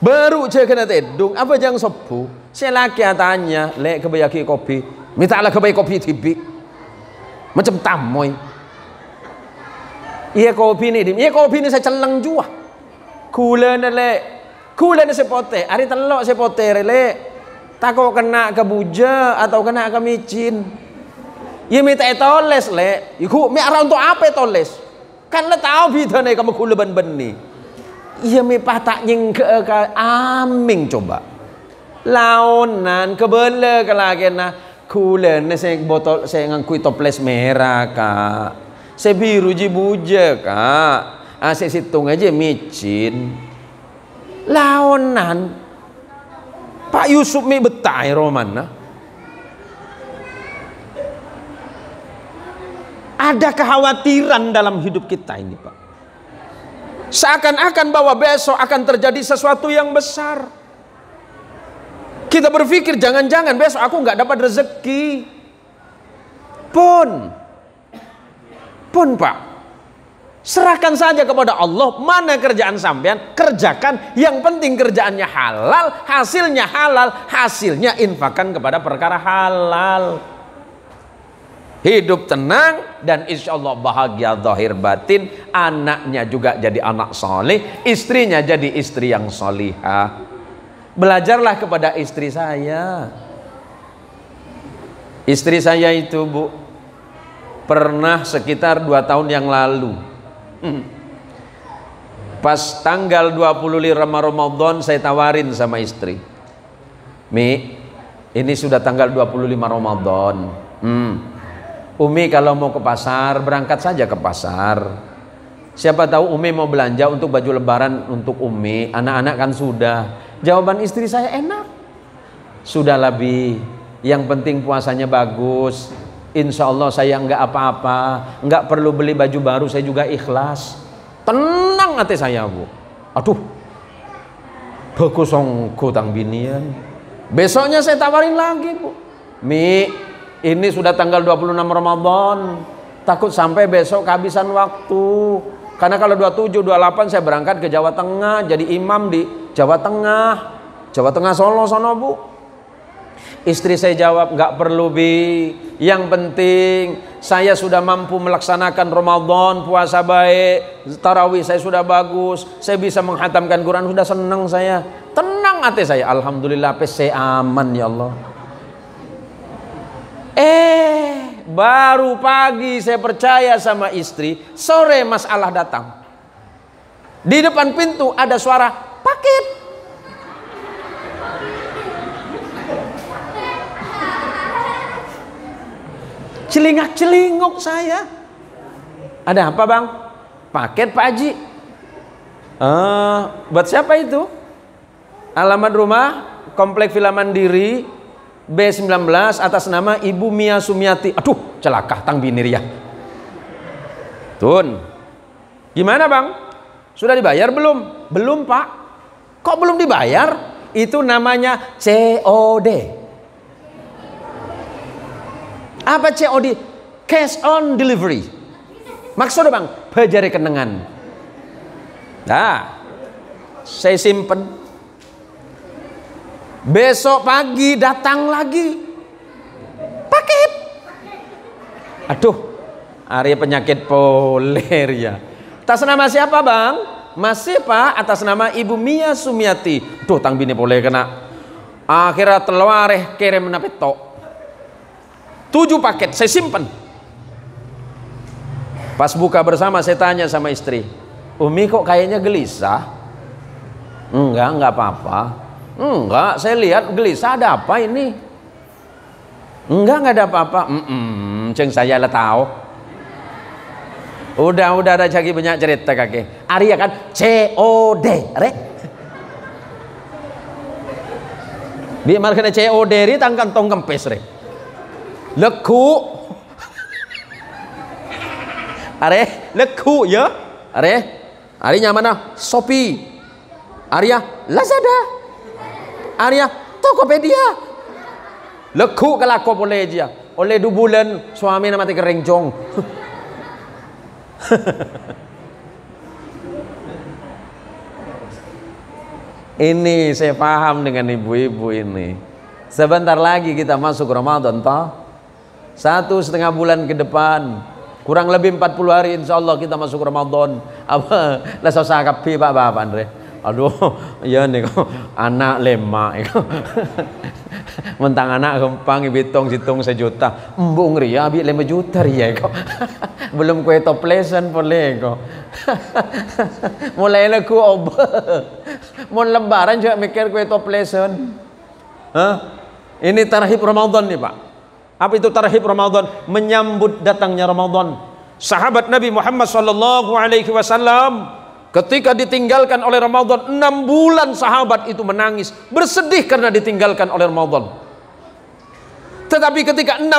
baru cek kena tedung apa jangan sopu saya laki tanya lek kebayaki kopi minta lah kebayaki kopi tibi macam tamoy iya kopi ini saya celeng jua kula na sepote hari telok sepote lek takut kena kebuja atau kena ke micin. Ya minta toles le, iku mi arah untuk apa toles? Kan le tahu bidane kamu kuleban beni. Iya mi patak nying ke aming coba. Launan kebele kelagena kulene saya botol saya ngangkui toples merah kak, saya biru jibuja kak, saya situng aja micin laonan Pak Yusuf mi betai romana. Ada kekhawatiran dalam hidup kita ini Pak, seakan-akan bahwa besok akan terjadi sesuatu yang besar. Kita berpikir jangan-jangan besok aku nggak dapat rezeki. Pun Pak, serahkan saja kepada Allah. Mana kerjaan sampean, kerjakan. Yang penting kerjaannya halal, hasilnya infakkan kepada perkara halal. Hidup tenang dan insya Allah bahagia zahir batin. Anaknya juga jadi anak soleh, istrinya jadi istri yang solihah. Belajarlah kepada istri saya. Istri saya itu Bu, pernah sekitar 2 tahun yang lalu, pas tanggal 25 Ramadan saya tawarin sama istri, Mi, ini sudah tanggal 25 Ramadan, Umi kalau mau ke pasar berangkat saja ke pasar. Siapa tahu Umi mau belanja untuk baju lebaran untuk Umi, anak-anak kan sudah. Jawaban istri saya enak, sudah lebih, yang penting puasanya bagus. Insya Allah saya nggak apa-apa, nggak perlu beli baju baru, saya juga ikhlas. Tenang hati saya Bu. Aduh, bagus ongko tang binian. Besoknya saya tawarin lagi Bu, Mi, ini sudah tanggal 26 Ramadan, takut sampai besok kehabisan waktu. Karena kalau 27, 28 saya berangkat ke Jawa Tengah, jadi imam di Jawa Tengah Solo sono Bu. Istri saya jawab, nggak perlu Bi, yang penting saya sudah mampu melaksanakan Ramadan, puasa baik, tarawih saya sudah bagus, saya bisa menghatamkan Quran, sudah senang saya. Tenang hati saya, alhamdulillah saya aman ya Allah. Baru pagi saya percaya sama istri, sore masalah datang. Di depan pintu ada suara paket. Celingak-celinguk saya. Ada apa Bang? Paket Pak Haji. Buat siapa itu? Alamat rumah Komplek Villa Mandiri B19 atas nama Ibu Mia Sumiati. Aduh, celaka tang binir ya. Tun. Gimana Bang? Sudah dibayar belum? Belum Pak. Kok belum dibayar? Itu namanya COD. Apa COD? Cash on delivery. Maksudnya Bang, bajare kenengan. Nah, saya simpen. Besok pagi datang lagi paket. Aduh, hari penyakit poler ya. Atas nama siapa Bang? Masih Pak, atas nama Ibu Mia Sumiati. Duh, tang bini poler kena. Akhirnya teluareh kirim napetok. 7 paket saya simpen. Pas buka bersama saya tanya sama istri, Umi kok kayaknya gelisah? Enggak apa-apa. Enggak, saya lihat gelisah, ada apa ini? Enggak ada apa-apa. Ceng saya lah tahu. Udah ada lagi banyak cerita kakek. Arya kan COD, rek. Biar markanya COD ri tangkan tong kempes rek. Leku. Are, leku ya. Are mana? Shopee. Arya Lazada. Arya Tokopedia. Leku kelako boleh dia. Oleh 2 bulan suami mati kerengjong. Ini saya paham dengan ibu-ibu ini. Sebentar lagi kita masuk Ramadan toh. 1,5 bulan ke depan, kurang lebih 40 hari insya Allah kita masuk Ramadan. Apa lah susah kapi Pak Bapak Andre. Aduh, ya nih kok anak lemak. Mentang anak gempang bitong situng 1 juta. Embung ria bi 5 juta ria kok. Belum kue toplesan boleh kok. Mulai laku obat. Mau lebaran juga mikir kue toplesan. Hah? Ini tarhib Ramadan nih Pak. Apa itu tarhib Ramadan? Menyambut datangnya Ramadan. Sahabat Nabi Muhammad sallallahu alaihi wasallam ketika ditinggalkan oleh Ramadan 6 bulan, sahabat itu menangis, bersedih karena ditinggalkan oleh Ramadan. Tetapi ketika 6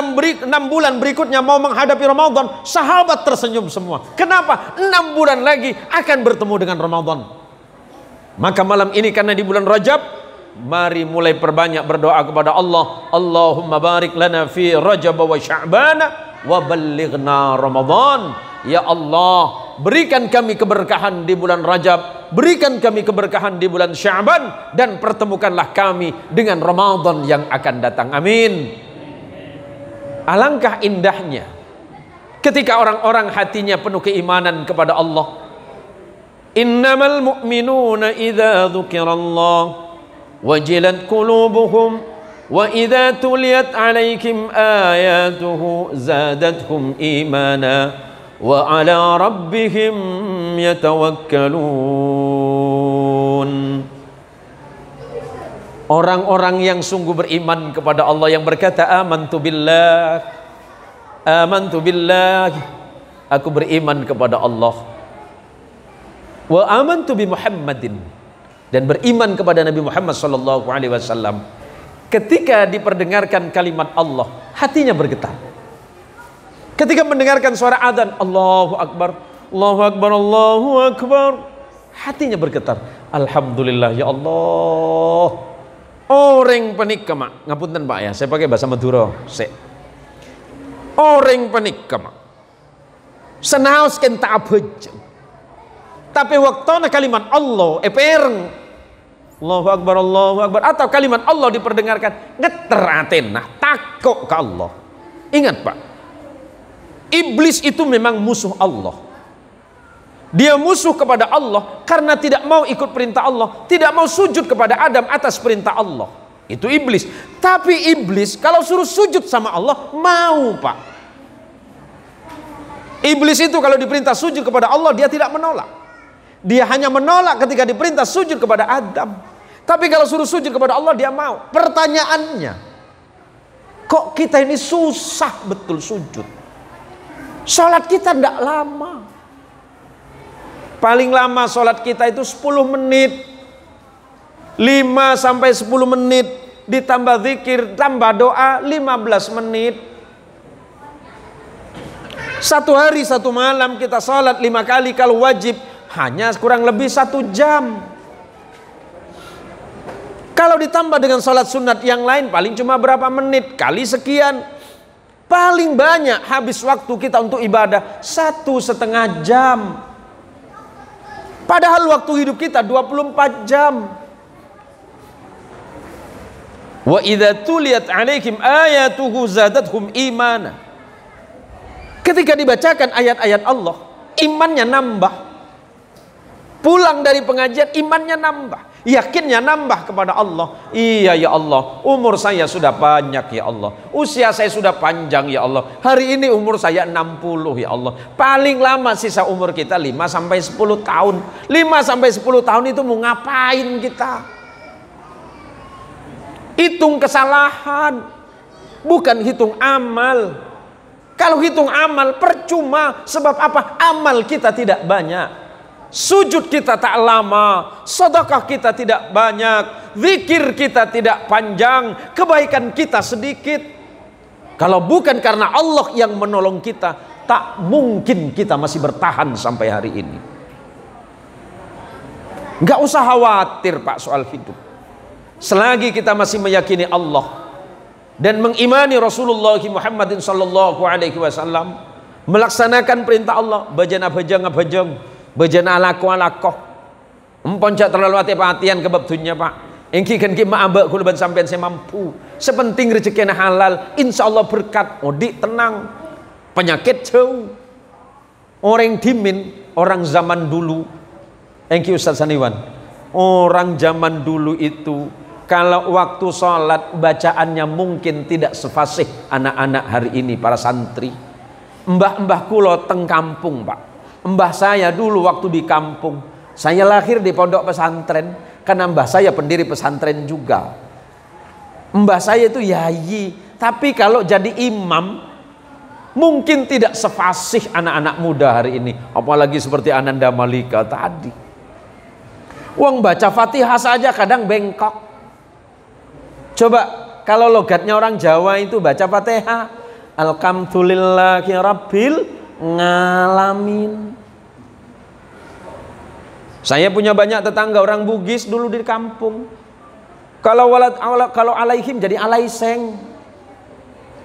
bulan berikutnya mau menghadapi Ramadan, sahabat tersenyum semua. Kenapa? 6 bulan lagi akan bertemu dengan Ramadan. Maka malam ini karena di bulan Rajab, mari mulai perbanyak berdoa kepada Allah. Allahumma barik lana fi Rajab wa Sya'ban wa ballighna Ramadan. Ya Allah, berikan kami keberkahan di bulan Rajab, berikan kami keberkahan di bulan Sya'ban, dan pertemukanlah kami dengan Ramadan yang akan datang. Amin. Alangkah indahnya ketika orang-orang hatinya penuh keimanan kepada Allah. Innamal mu'minuna idza dzukirallah wajilat qulubuhum wa idza tuliyat 'alaihim ayatuhu zadatuhum imana wa 'ala rabbihim yatawakkalun. Orang-orang yang sungguh beriman kepada Allah, yang berkata amantu billah, aku beriman kepada Allah, wa amantu bi Muhammadin, dan beriman kepada Nabi Muhammad sallallahu alaihi wasallam. Ketika diperdengarkan kalimat Allah, hatinya bergetar. Ketika mendengarkan suara adzan, Allahu akbar, Allahu akbar, Allahu akbar, hatinya bergetar. Alhamdulillah ya Allah. Orang penikama, ngapunten Pak ya, saya pakai bahasa Madura. Orang penikama, senaos ken tak bejo. Tapi waktu kalimat Allah, pereng, Allahu akbar, Allahu akbar, atau kalimat Allah diperdengarkan, ngeter atenah, takut ke Allah. Ingat Pak, iblis itu memang musuh Allah. Dia musuh kepada Allah karena tidak mau ikut perintah Allah, tidak mau sujud kepada Adam atas perintah Allah. Itu iblis. Tapi iblis kalau suruh sujud sama Allah, mau Pak. Iblis itu kalau diperintah sujud kepada Allah, dia tidak menolak. Dia hanya menolak ketika diperintah sujud kepada Adam. Tapi kalau suruh sujud kepada Allah, dia mau. Pertanyaannya, kok kita ini susah betul sujud? Sholat kita tidak lama. Paling lama sholat kita itu 10 menit, 5 sampai 10 menit, ditambah zikir, tambah doa 15 menit. Satu hari satu malam kita sholat 5 kali, kalau wajib hanya kurang lebih 1 jam. Kalau ditambah dengan sholat sunat yang lain paling cuma berapa menit, kali sekian. Paling banyak habis waktu kita untuk ibadah 1,5 jam. Padahal waktu hidup kita 24 jam. Wa idza tuliyat 'alaihim ayatuhu zadatuhum imana. Ketika dibacakan ayat-ayat Allah, imannya nambah. Pulang dari pengajian, imannya nambah, yakinnya nambah kepada Allah. Iya ya Allah, umur saya sudah banyak ya Allah, usia saya sudah panjang ya Allah, hari ini umur saya 60 ya Allah. Paling lama sisa umur kita 5 sampai 10 tahun. 5 sampai 10 tahun itu mau ngapain kita? Hitung kesalahan, bukan hitung amal. Kalau hitung amal percuma, sebab apa? Amal kita tidak banyak, sujud kita tak lama, sedekah kita tidak banyak, zikir kita tidak panjang, kebaikan kita sedikit. Kalau bukan karena Allah yang menolong kita, tak mungkin kita masih bertahan sampai hari ini. Nggak usah khawatir Pak soal hidup, selagi kita masih meyakini Allah dan mengimani Rasulullah Muhammadin sallallahu alaihi wasallam, melaksanakan perintah Allah, bajana bajang, bejana alakoh, empon cak terlalu hati-hatian ke bab dunia Pak. Engki kan ki maabak kulaban sampean saya mampu. Sepenting rezeki halal, insya Allah berkat. Odik tenang, penyakit jauh. Orang dimin, orang zaman dulu. Engki Ustaz Saniwan. Orang zaman dulu itu kalau waktu sholat bacaannya mungkin tidak sefasih anak-anak hari ini para santri. Mbah-mbah kulo teng kampung Pak. Mbah saya dulu waktu di kampung, saya lahir di pondok pesantren karena mbah saya pendiri pesantren juga. Mbah saya itu yayi, Tapi kalau jadi imam, mungkin tidak sefasih anak-anak muda hari ini, apalagi seperti Ananda Malika tadi. Uang baca Fatihah saja kadang bengkok. Coba kalau logatnya orang Jawa itu baca Fatihah, alhamdulillahi rabbil ngalamin. Saya punya banyak tetangga orang Bugis dulu di kampung. Kalau alaihim jadi alaiseng.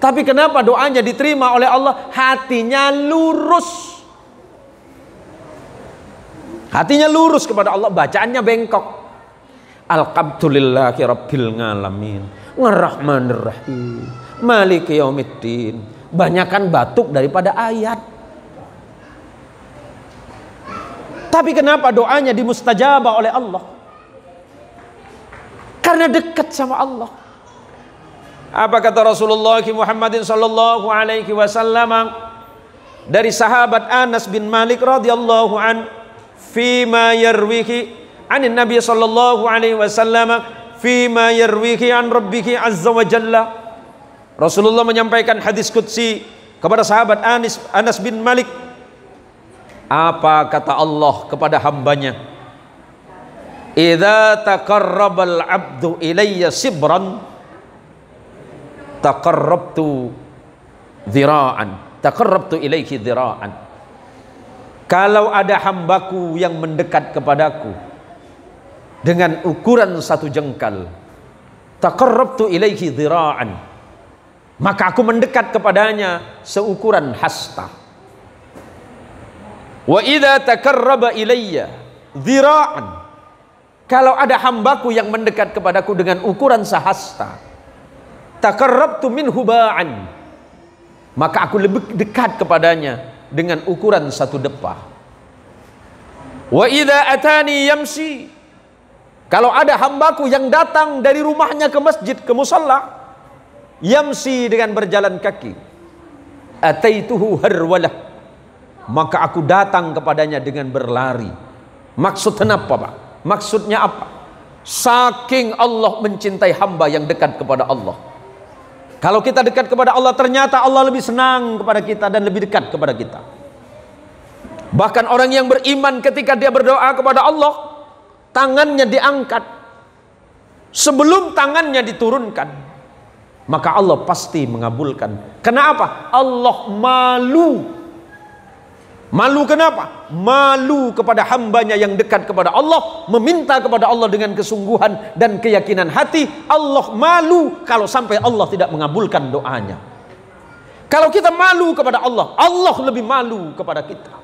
Tapi kenapa doanya diterima oleh Allah? Hatinya lurus. Hatinya lurus kepada Allah, bacaannya bengkok. Alhamdulillahi rabbil ngalamin, ngerrahmanir rahim, maliki yaumiddin. Banyakan batuk daripada ayat. Tapi kenapa doanya dimustajabah oleh Allah? Karena dekat sama Allah. Apa kata Rasulullah Muhammadin sallallahu alaihi wasallam dari sahabat Anas bin Malik radhiyallahu an fima yarwihi anin Nabi sallallahu alaihi wasallam fima yarwihi an rabbih azza wa jalla. Rasulullah menyampaikan hadis qudsi kepada sahabat Anas bin Malik. Apa kata Allah kepada hambanya? Idza taqarrabal 'abdu ilayya sibran taqarrabtu ilaihi dhira'an. Kalau ada hambaku yang mendekat kepadaku dengan ukuran satu jengkal, taqarrabtu ilaihi dhira'an, maka aku mendekat kepadanya seukuran hasta. Wa idza taqarraba ilayya dhira'an, kalau ada hambaku yang mendekat kepadaku dengan ukuran sehasta, taqarrabtu minhu ba'an, maka aku lebih dekat kepadanya dengan ukuran satu depah. Wa idza atani yamshi, kalau ada hambaku yang datang dari rumahnya ke masjid, ke musalla, yamshi dengan berjalan kaki, ataituhu harwalah, maka aku datang kepadanya dengan berlari. Maksudnya apa, Pak? Maksudnya apa? Saking Allah mencintai hamba yang dekat kepada Allah. Kalau kita dekat kepada Allah, ternyata Allah lebih senang kepada kita dan lebih dekat kepada kita. Bahkan orang yang beriman ketika dia berdoa kepada Allah, tangannya diangkat sebelum tangannya diturunkan, maka Allah pasti mengabulkan. Kenapa? Allah malu. Malu kenapa? Malu kepada hambanya yang dekat kepada Allah, meminta kepada Allah dengan kesungguhan dan keyakinan hati. Allah malu kalau sampai Allah tidak mengabulkan doanya. Kalau kita malu kepada Allah, Allah lebih malu kepada kita.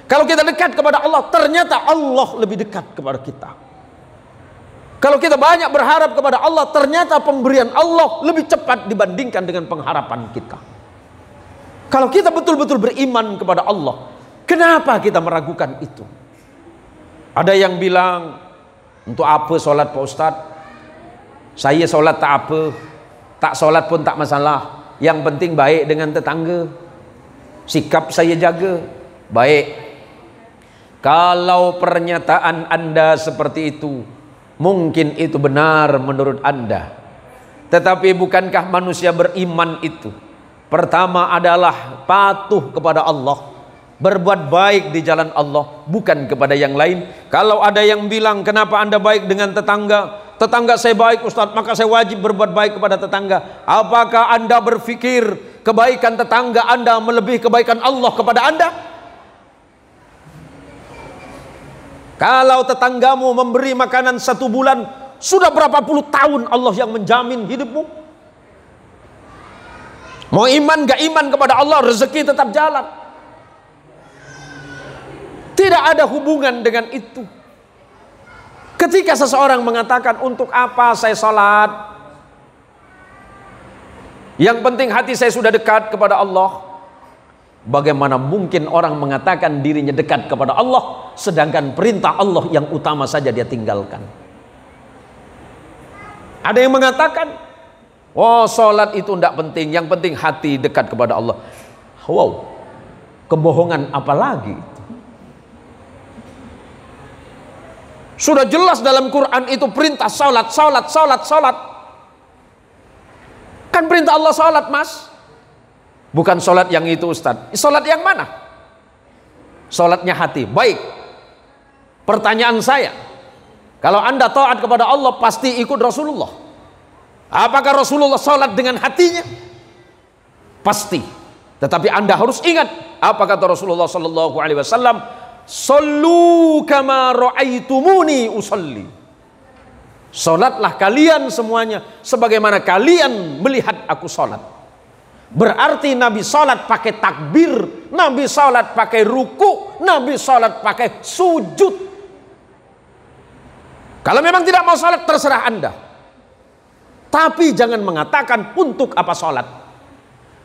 Kalau kita dekat kepada Allah, ternyata Allah lebih dekat kepada kita. Kalau kita banyak berharap kepada Allah, ternyata pemberian Allah lebih cepat dibandingkan dengan pengharapan kita. Kalau kita betul-betul beriman kepada Allah, kenapa kita meragukan itu? Ada yang bilang, untuk apa sholat Pak Ustadz? Saya sholat tak apa, tak sholat pun tak masalah. Yang penting baik dengan tetangga, sikap saya jaga. Baik, kalau pernyataan Anda seperti itu, mungkin itu benar menurut Anda. Tetapi bukankah manusia beriman itu pertama adalah patuh kepada Allah, berbuat baik di jalan Allah, bukan kepada yang lain? Kalau ada yang bilang, kenapa Anda baik dengan tetangga? Tetangga saya baik Ustadz, maka saya wajib berbuat baik kepada tetangga. Apakah Anda berpikir kebaikan tetangga Anda melebihi kebaikan Allah kepada Anda? Kalau tetanggamu memberi makanan 1 bulan, sudah berapa puluh tahun Allah yang menjamin hidupmu? Mau iman gak iman kepada Allah, rezeki tetap jalan. Tidak ada hubungan dengan itu. Ketika seseorang mengatakan, untuk apa saya sholat? Yang penting hati saya sudah dekat kepada Allah. Bagaimana mungkin orang mengatakan dirinya dekat kepada Allah, sedangkan perintah Allah yang utama saja dia tinggalkan? Ada yang mengatakan, oh sholat itu tidak penting, yang penting hati dekat kepada Allah. Wow, kebohongan apa lagi? Sudah jelas dalam Quran itu perintah sholat, sholat, sholat, sholat. Kan perintah Allah sholat, Mas. Bukan sholat yang itu, Ustaz. Sholat yang mana? Sholatnya hati. Baik. Pertanyaan saya, kalau Anda taat kepada Allah, pasti ikut Rasulullah. Apakah Rasulullah sholat dengan hatinya? Pasti. Tetapi Anda harus ingat, apa kata Rasulullah sallallahu alaihi wasallam? Sallu kama ra'aitumuni usalli. Sholatlah kalian semuanya sebagaimana kalian melihat aku sholat. Berarti Nabi sholat pakai takbir, Nabi sholat pakai ruku, Nabi sholat pakai sujud. Kalau memang tidak mau sholat, terserah Anda. Tapi jangan mengatakan untuk apa sholat.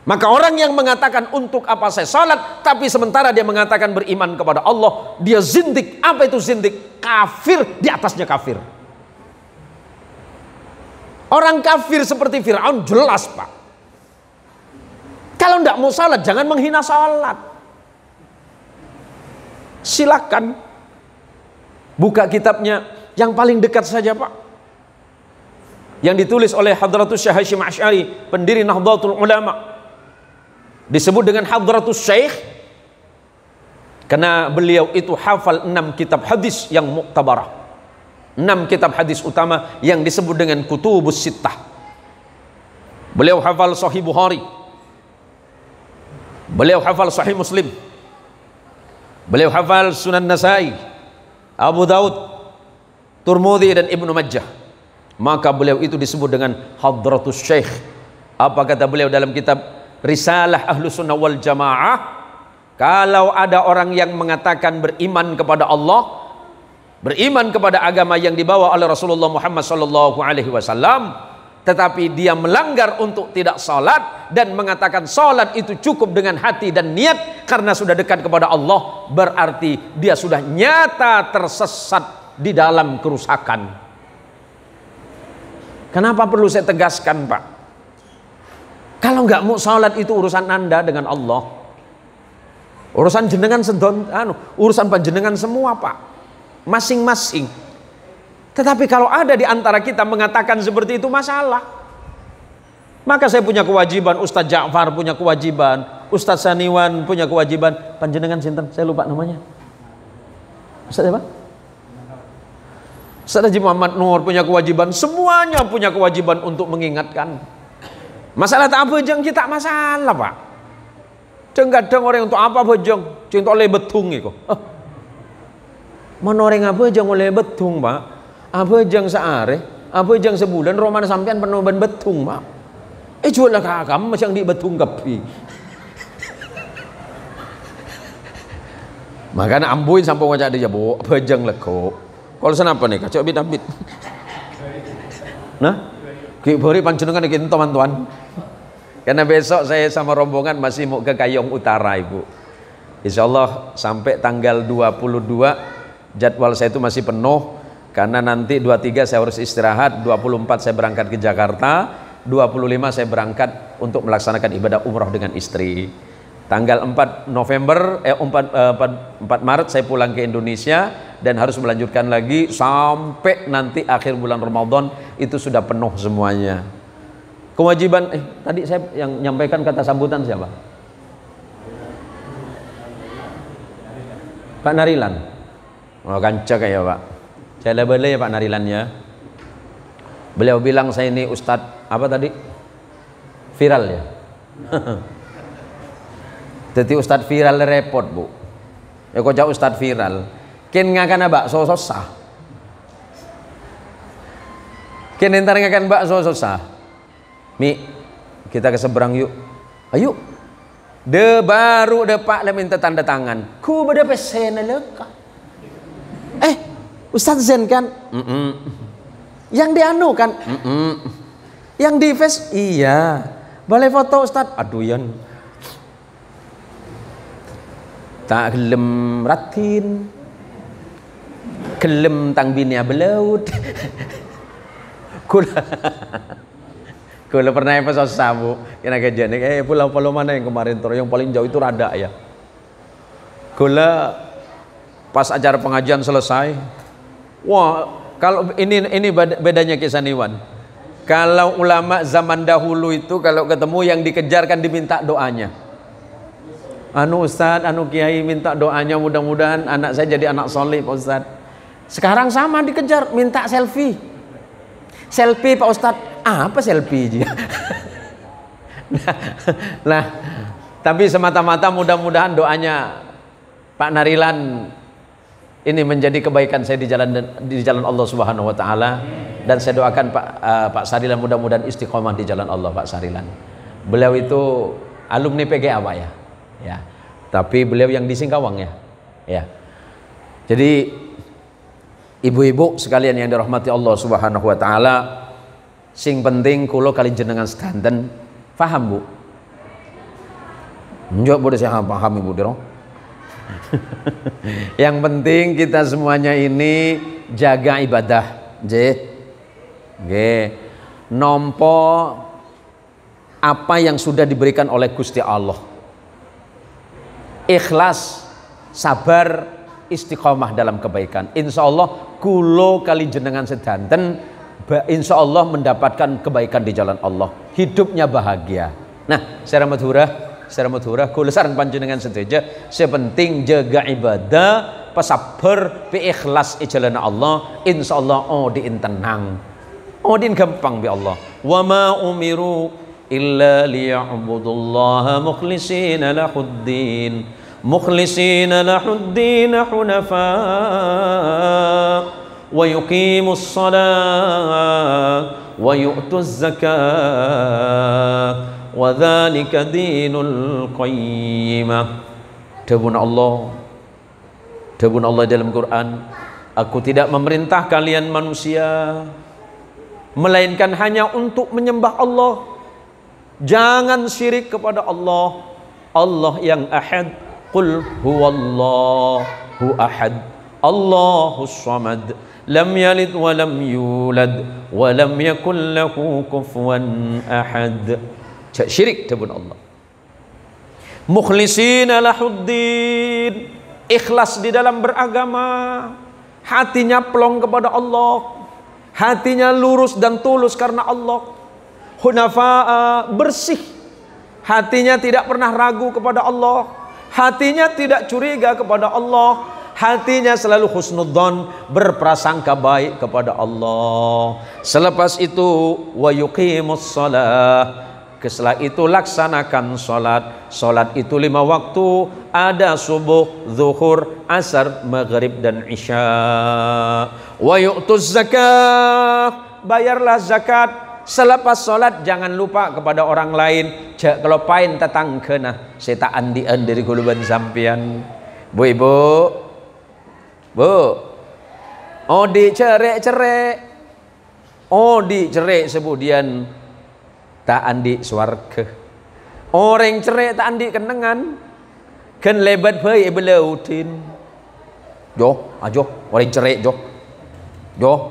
Maka orang yang mengatakan untuk apa saya sholat, tapi sementara dia mengatakan beriman kepada Allah, dia zindik. Apa itu zindik? Kafir, di atasnya kafir. Orang kafir seperti Fir'aun jelas, Pak. Kalau tidak mau sholat, jangan menghina sholat. Silakan buka kitabnya yang paling dekat saja, Pak, yang ditulis oleh Hadratus Syekh Hasyim Asy'ari, pendiri Nahdlatul Ulama. Disebut dengan Hadratus Syekh karena beliau itu hafal 6 kitab hadis yang muktabarah. 6 kitab hadis utama yang disebut dengan Kutubus Sittah. Beliau hafal Sahih Bukhari, beliau hafal Sahih Muslim, beliau hafal Sunan Nasai, Abu Daud, Turmudi dan Ibnu Majah. Maka beliau itu disebut dengan Hadratus Syekh. Apa kata beliau dalam kitab Risalah Ahlus Sunnah wal Jamaah? Kalau ada orang yang mengatakan beriman kepada Allah, beriman kepada agama yang dibawa oleh Rasulullah Muhammad sallallahu alaihi wasallam, tetapi dia melanggar untuk tidak salat dan mengatakan salat itu cukup dengan hati dan niat karena sudah dekat kepada Allah, berarti dia sudah nyata tersesat di dalam kerusakan. Kenapa perlu saya tegaskan, Pak? Kalau nggak mau salat itu urusan Anda dengan Allah. Urusan jenengan sedon, urusan panjenengan semua, Pak. Masing-masing. Tetapi kalau ada di antara kita mengatakan seperti itu, masalah. Maka saya punya kewajiban, Ustadz Ja'far punya kewajiban, Ustadz Saniwan punya kewajiban. Panjenengan sinten? Saya lupa namanya. Ustadz apa? Ustadz Haji Muhammad Nur punya kewajiban. Semuanya punya kewajiban untuk mengingatkan. Masalah tak apa jeng kita masalah, Pak. Kadang orang untuk apa bojong? Cinta oleh betung itu. Mana orang apa jeng oleh betung, Pak? Apa jeng seare? Apa jeng sebulan? Roman sampean penuh ban betung, Pak. Jual lah kakam macam di betung kapi. Makanya ambuin sampai ngajak dia bu, apa jeng leko. Kalau senapa nih? Kacau bit. Nah, beri panjenengan iki teman-teman. Karena besok saya sama rombongan masih mau ke Kayong Utara, Ibu. Insyaallah sampai tanggal 22 jadwal saya itu masih penuh karena nanti 23 saya harus istirahat, 24 saya berangkat ke Jakarta, 25 saya berangkat untuk melaksanakan ibadah umroh dengan istri. Tanggal 4 Maret saya pulang ke Indonesia dan harus melanjutkan lagi sampai nanti akhir bulan Ramadan itu sudah penuh semuanya. Kewajiban tadi saya yang nyampaikan kata sambutan siapa? Pak Narilan. Oh, kancak ya, Pak. Saya boleh ya Pak Narilan ya. Beliau bilang saya ini Ustadz apa tadi? Viral ya. Jadi Ustadz viral repot, Bu. Ya kok jauh Ustadz viral. Ken ngakan bakso susah. Ken entar ngakan bakso susah. Mi, kita ke seberang yuk. Ayo. De baru de Pak le minta tanda tangan. Ku beda pesen leka. Ustadz Zen kan? Yang dianu kan? Yang di face iya. Boleh foto Ustadz? Aduh yan. Tak gelem ratin. Gelem tang bini belaut. Kula pernah apa susah, Bu. Kena kejadian pulau-pulau mana yang kemarin tuh yang paling jauh itu Rada ya. Kula pas acara pengajian selesai. Wah, kalau ini bedanya Kisah Niwan. Kalau ulama zaman dahulu itu kalau ketemu yang dikejarkan diminta doanya. Anu Ustadz, anu Kiai minta doanya mudah-mudahan anak saya jadi anak soleh Pak Ustadz. Sekarang sama dikejar, minta selfie. Selfie Pak Ustadz, apa selfie? nah, tapi semata-mata mudah-mudahan doanya Pak Narilan ini menjadi kebaikan saya di jalan Allah Subhanahu wa taala, dan saya doakan Pak Sarilan mudah-mudahan istiqomah di jalan Allah Pak Sarilan. Beliau itu alumni PGA Pak ya. Ya. Tapi beliau yang di Singkawang ya. Ya. Jadi ibu-ibu sekalian yang dirahmati Allah Subhanahu wa taala, sing penting kula kali jenengan sedanten paham Bu? Njok boleh saya paham Ibu Diro. Yang penting kita semuanya ini jaga ibadah, nompo apa yang sudah diberikan oleh Gusti Allah, ikhlas, sabar, istiqomah dalam kebaikan. Insya Allah kulo kali jenengan sedanten, insya Allah mendapatkan kebaikan di jalan Allah, hidupnya bahagia. Nah, secara madhurah kula sareng panjenengan sedaja sepenting jaga ibadah, pesabar, pe ikhlas ijalana Allah, insyaallah odin tenang, odin gampang bi Allah. Wa ma umiru illa liya'budullaha mukhlishina lahuddin hunafa wa yuqimus salat wa yu'tuz zakat wa dzalika dinul qayyimah. Dawuh Allah dalam Quran, aku tidak memerintah kalian manusia melainkan hanya untuk menyembah Allah. Jangan syirik kepada Allah. Allah yang ahad, qul huwallahu ahad, Allahus samad, lam yalid wa lam yulad wa lam yakul lahu kufuwan ahad. Syirik dawuh Allah. Mukhlishina lahuddin, ikhlas di dalam beragama, hatinya plong kepada Allah, hatinya lurus dan tulus karena Allah. Hunafa'a, bersih, hatinya tidak pernah ragu kepada Allah, hatinya tidak curiga kepada Allah, hatinya selalu husnudzon, berprasangka baik kepada Allah. Selepas itu wa yuqimus shalah, setelah itu laksanakan sholat. Sholat itu 5 waktu, ada subuh, zuhur, asar, maghrib dan isya. Wa yu'tuz zakat, bayarlah zakat. Selepas sholat jangan lupa kepada orang lain. Kalau pain tetangkena saya tak andian dari guluban sampian. Bu ibu, bu, odi cerek, odi cerek sebudian tak andi swarga. Orang cerai tak andi kenangan, kan lebat bayi belautin. Jo, ajo, orang cerai jo,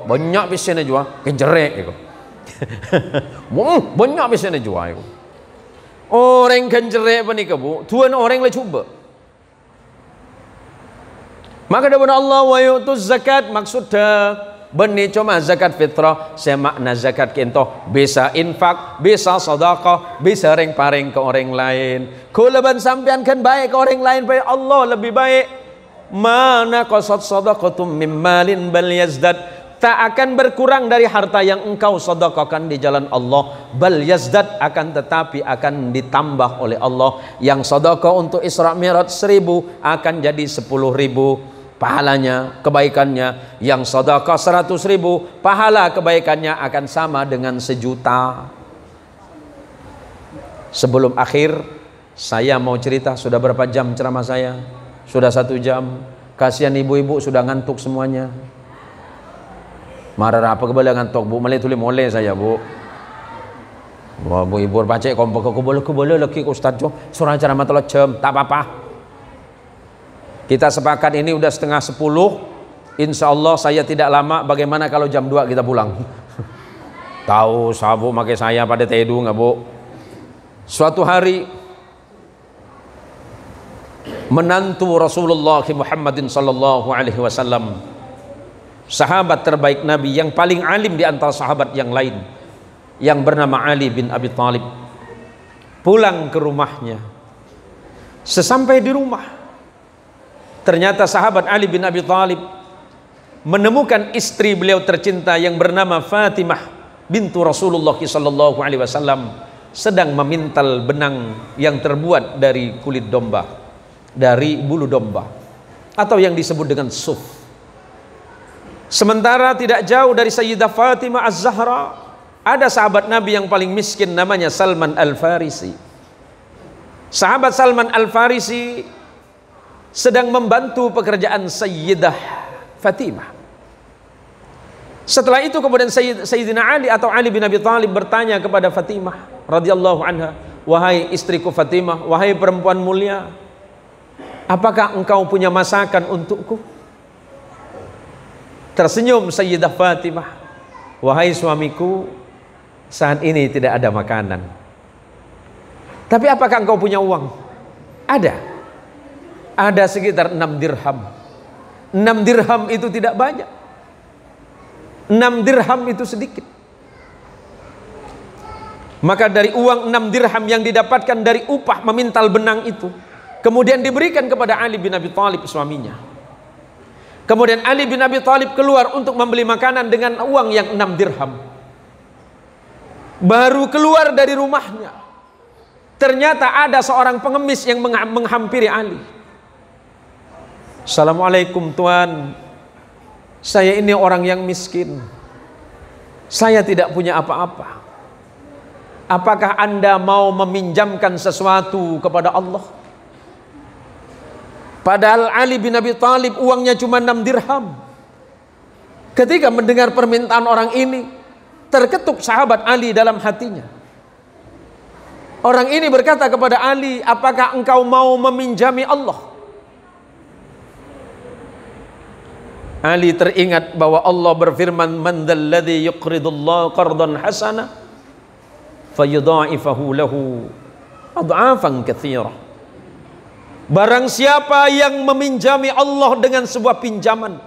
banyak bisanya jua, kan cerai itu. Banyak bisanya jua itu. Orang kan cerai apa ni kabu? Tuan orang le cuba. Maka daripada Allah wa yu'tuz zakat, maksudnya benih cuma zakat fitrah, saya makna zakat kinto bisa infak, bisa sedekah, bisa ring-paring ke orang lain. Kulaban sampean kan baik ke orang lain, baik Allah lebih baik. Mana qasad sadaqatum mim malin bal yazdad, tak akan berkurang dari harta yang engkau sedekahkan di jalan Allah, bal yazdad, akan tetapi akan ditambah oleh Allah. Yang sedekah untuk Isra Mi'raj 1000 akan jadi 10.000 pahalanya, kebaikannya. Yang sedekah 100.000, pahala kebaikannya akan sama dengan 1.000.000. Sebelum akhir, saya mau cerita, sudah berapa jam ceramah saya? Sudah 1 jam. Kasihan ibu-ibu sudah ngantuk semuanya. Marah apa kebala ngantuk bu? Malay tuli mole saya bu. Wah bu ibu pacek kompak kebala lagi ustaz jo. Surah ceramah 3 jam, tak apa-apa. Kita sepakat ini udah 9:30. Insya Allah saya tidak lama. Bagaimana kalau jam 2 kita pulang? Tahu sabu makai saya pada tedu nggak bu? Suatu hari menantu Rasulullah Muhammadin sallallahu alaihi wasallam, sahabat terbaik Nabi, yang paling alim di antara sahabat yang lain, yang bernama Ali bin Abi Thalib pulang ke rumahnya. Sesampai di rumah, ternyata sahabat Ali bin Abi Thalib menemukan istri beliau tercinta yang bernama Fatimah bintu Rasulullah sallallahu alaihi wasallam sedang memintal benang yang terbuat dari kulit domba, dari bulu domba, atau yang disebut dengan suf. Sementara tidak jauh dari Sayyidah Fatimah Az-Zahra ada sahabat Nabi yang paling miskin, namanya Salman Al-Farisi. Sahabat Salman Al-Farisi sedang membantu pekerjaan Sayyidah Fatimah. Setelah itu kemudian Sayyidina Ali atau Ali bin Abi Thalib bertanya kepada Fatimah radhiyallahu anha, "Wahai istriku Fatimah, wahai perempuan mulia, apakah engkau punya masakan untukku?" Tersenyum Sayyidah Fatimah, "Wahai suamiku, saat ini tidak ada makanan. Tapi apakah engkau punya uang?" Ada. Ada sekitar 6 dirham. 6 dirham itu tidak banyak. 6 dirham itu sedikit. Maka dari uang 6 dirham yang didapatkan dari upah memintal benang itu, kemudian diberikan kepada Ali bin Abi Thalib suaminya. Kemudian Ali bin Abi Thalib keluar untuk membeli makanan dengan uang yang 6 dirham. Baru keluar dari rumahnya, ternyata ada seorang pengemis yang menghampiri Ali. "Assalamualaikum Tuan, saya ini orang yang miskin. Saya tidak punya apa-apa. Apakah Anda mau meminjamkan sesuatu kepada Allah?" Padahal Ali bin Abi Thalib uangnya cuma 6 dirham. Ketika mendengar permintaan orang ini, terketuk sahabat Ali dalam hatinya. Orang ini berkata kepada Ali, "Apakah engkau mau meminjami Allah?" Ali teringat bahwa Allah berfirman, "Man dzalladzi yuqridullaha qardan hasana fayudha'ifahu lahu ad'afan katsira." Barang siapa yang meminjami Allah dengan sebuah pinjaman,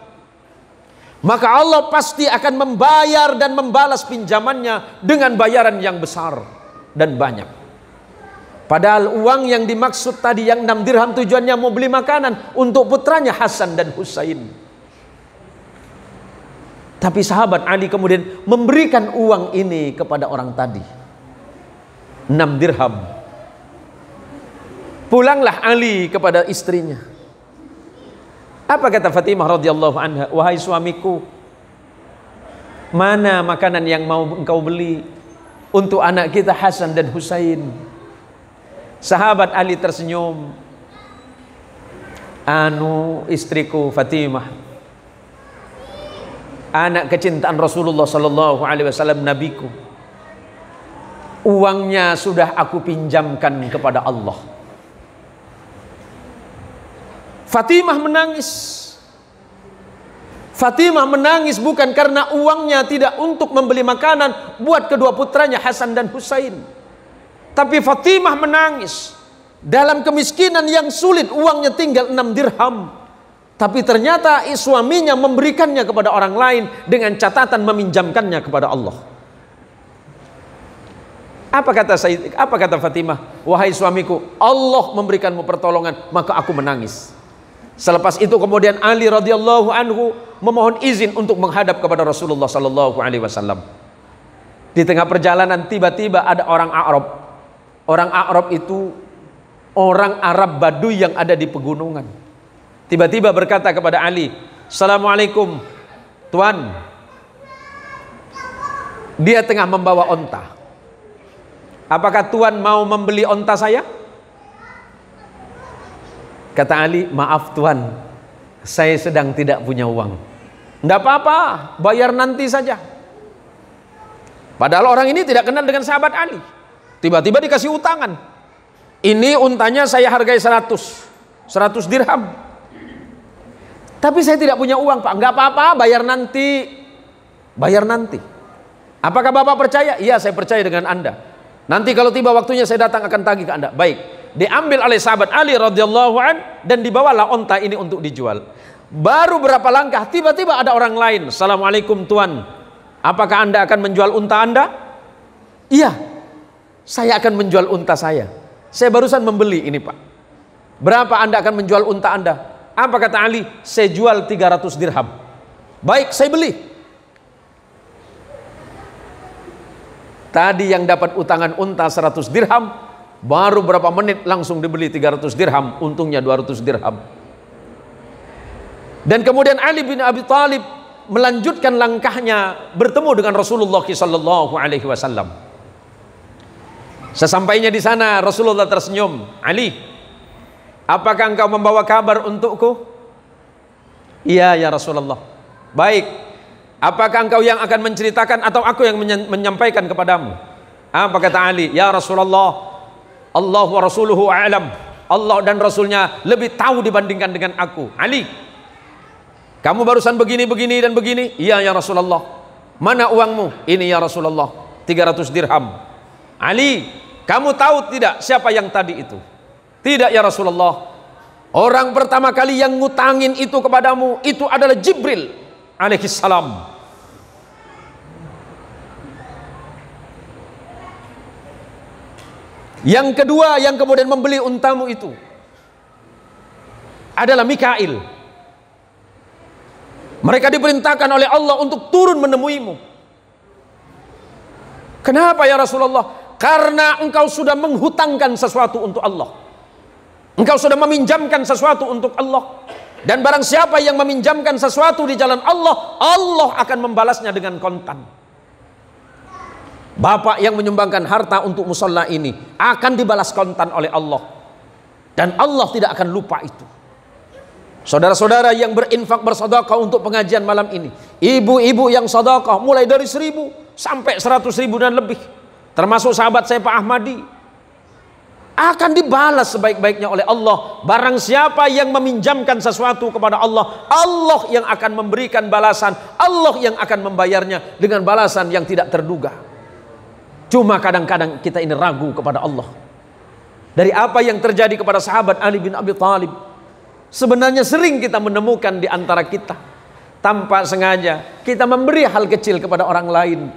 maka Allah pasti akan membayar dan membalas pinjamannya dengan bayaran yang besar dan banyak. Padahal uang yang dimaksud tadi yang 6 dirham tujuannya mau beli makanan untuk putranya Hasan dan Husain. Tapi sahabat Ali kemudian memberikan uang ini kepada orang tadi, 6 dirham. Pulanglah Ali kepada istrinya. Apa kata Fatimah radhiyallahu anha? "Wahai suamiku, mana makanan yang mau engkau beli untuk anak kita Hasan dan Husain?" Sahabat Ali tersenyum, "Istriku Fatimah, anak kecintaan Rasulullah sallallahu alaihi wasallam, nabiku, uangnya sudah aku pinjamkan kepada Allah." Fatimah menangis. Fatimah menangis bukan karena uangnya tidak untuk membeli makanan buat kedua putranya Hasan dan Husain, tapi Fatimah menangis dalam kemiskinan yang sulit, uangnya tinggal 6 dirham. Tapi ternyata suaminya memberikannya kepada orang lain dengan catatan meminjamkannya kepada Allah. Apa kata Fatimah? "Wahai suamiku, Allah memberikanmu pertolongan, maka aku menangis." Selepas itu kemudian Ali radhiyallahu anhu memohon izin untuk menghadap kepada Rasulullah sallallahu alaihi wasallam. Di tengah perjalanan tiba-tiba ada orang Arab. Orang Arab itu orang Arab Baduy yang ada di pegunungan. Tiba-tiba berkata kepada Ali, "Assalamualaikum Tuan." Dia tengah membawa onta. "Apakah Tuan mau membeli onta saya?" Kata Ali, "Maaf Tuan, saya sedang tidak punya uang." "Tidak apa-apa, bayar nanti saja." Padahal orang ini tidak kenal dengan sahabat Ali. Tiba-tiba dikasih utangan. "Ini untanya saya hargai 100 dirham. Tapi saya tidak punya uang Pak." "Enggak apa-apa, bayar nanti." "Bayar nanti." "Apakah Bapak percaya?" "Iya, saya percaya dengan Anda. Nanti kalau tiba waktunya saya datang akan tagih ke Anda." Baik. Diambil oleh sahabat Ali radhiyallahu an dan dibawalah onta ini untuk dijual. Baru berapa langkah tiba-tiba ada orang lain. "Assalamualaikum Tuan, apakah Anda akan menjual unta Anda?" Iya, saya akan menjual unta saya. Saya barusan membeli ini Pak. Berapa Anda akan menjual unta Anda? Apa kata Ali? Saya jual 300 dirham. Baik, saya beli. Tadi yang dapat utangan unta 100 dirham, baru berapa menit langsung dibeli 300 dirham, untungnya 200 dirham. Dan kemudian Ali bin Abi Thalib melanjutkan langkahnya bertemu dengan Rasulullah SAW. Sesampainya di sana Rasulullah tersenyum. Ali, apakah engkau membawa kabar untukku? Iya ya Rasulullah. Baik, apakah engkau yang akan menceritakan atau aku yang menyampaikan kepadamu? Apa kata Ali? Ya Rasulullah, Allah wa rasuluhu a'lam. Allah dan Rasulnya lebih tahu dibandingkan dengan aku. Ali, kamu barusan begini, begini dan begini. Iya ya Rasulullah. Mana uangmu? Ini ya Rasulullah, 300 dirham. Ali, kamu tahu tidak siapa yang tadi itu? Tidak ya Rasulullah. Orang pertama kali yang ngutangin itu kepadamu itu adalah Jibril alaihissalam. Yang kedua yang kemudian membeli untamu itu adalah Mikail. Mereka diperintahkan oleh Allah untuk turun menemuimu. Kenapa ya Rasulullah? Karena engkau sudah menghutangkan sesuatu untuk Allah. Engkau sudah meminjamkan sesuatu untuk Allah. Dan barang siapa yang meminjamkan sesuatu di jalan Allah, Allah akan membalasnya dengan kontan. Bapak yang menyumbangkan harta untuk musola ini akan dibalas kontan oleh Allah. Dan Allah tidak akan lupa itu. Saudara-saudara yang berinfak bersedekah untuk pengajian malam ini, ibu-ibu yang sedekah mulai dari 1.000 sampai 100.000 dan lebih, termasuk sahabat saya Pak Ahmadi, akan dibalas sebaik-baiknya oleh Allah. Barang siapa yang meminjamkan sesuatu kepada Allah, Allah yang akan memberikan balasan, Allah yang akan membayarnya dengan balasan yang tidak terduga. Cuma kadang-kadang kita ini ragu kepada Allah. Dari apa yang terjadi kepada sahabat Ali bin Abi Thalib, sebenarnya sering kita menemukan di antara kita, tanpa sengaja kita memberi hal kecil kepada orang lain,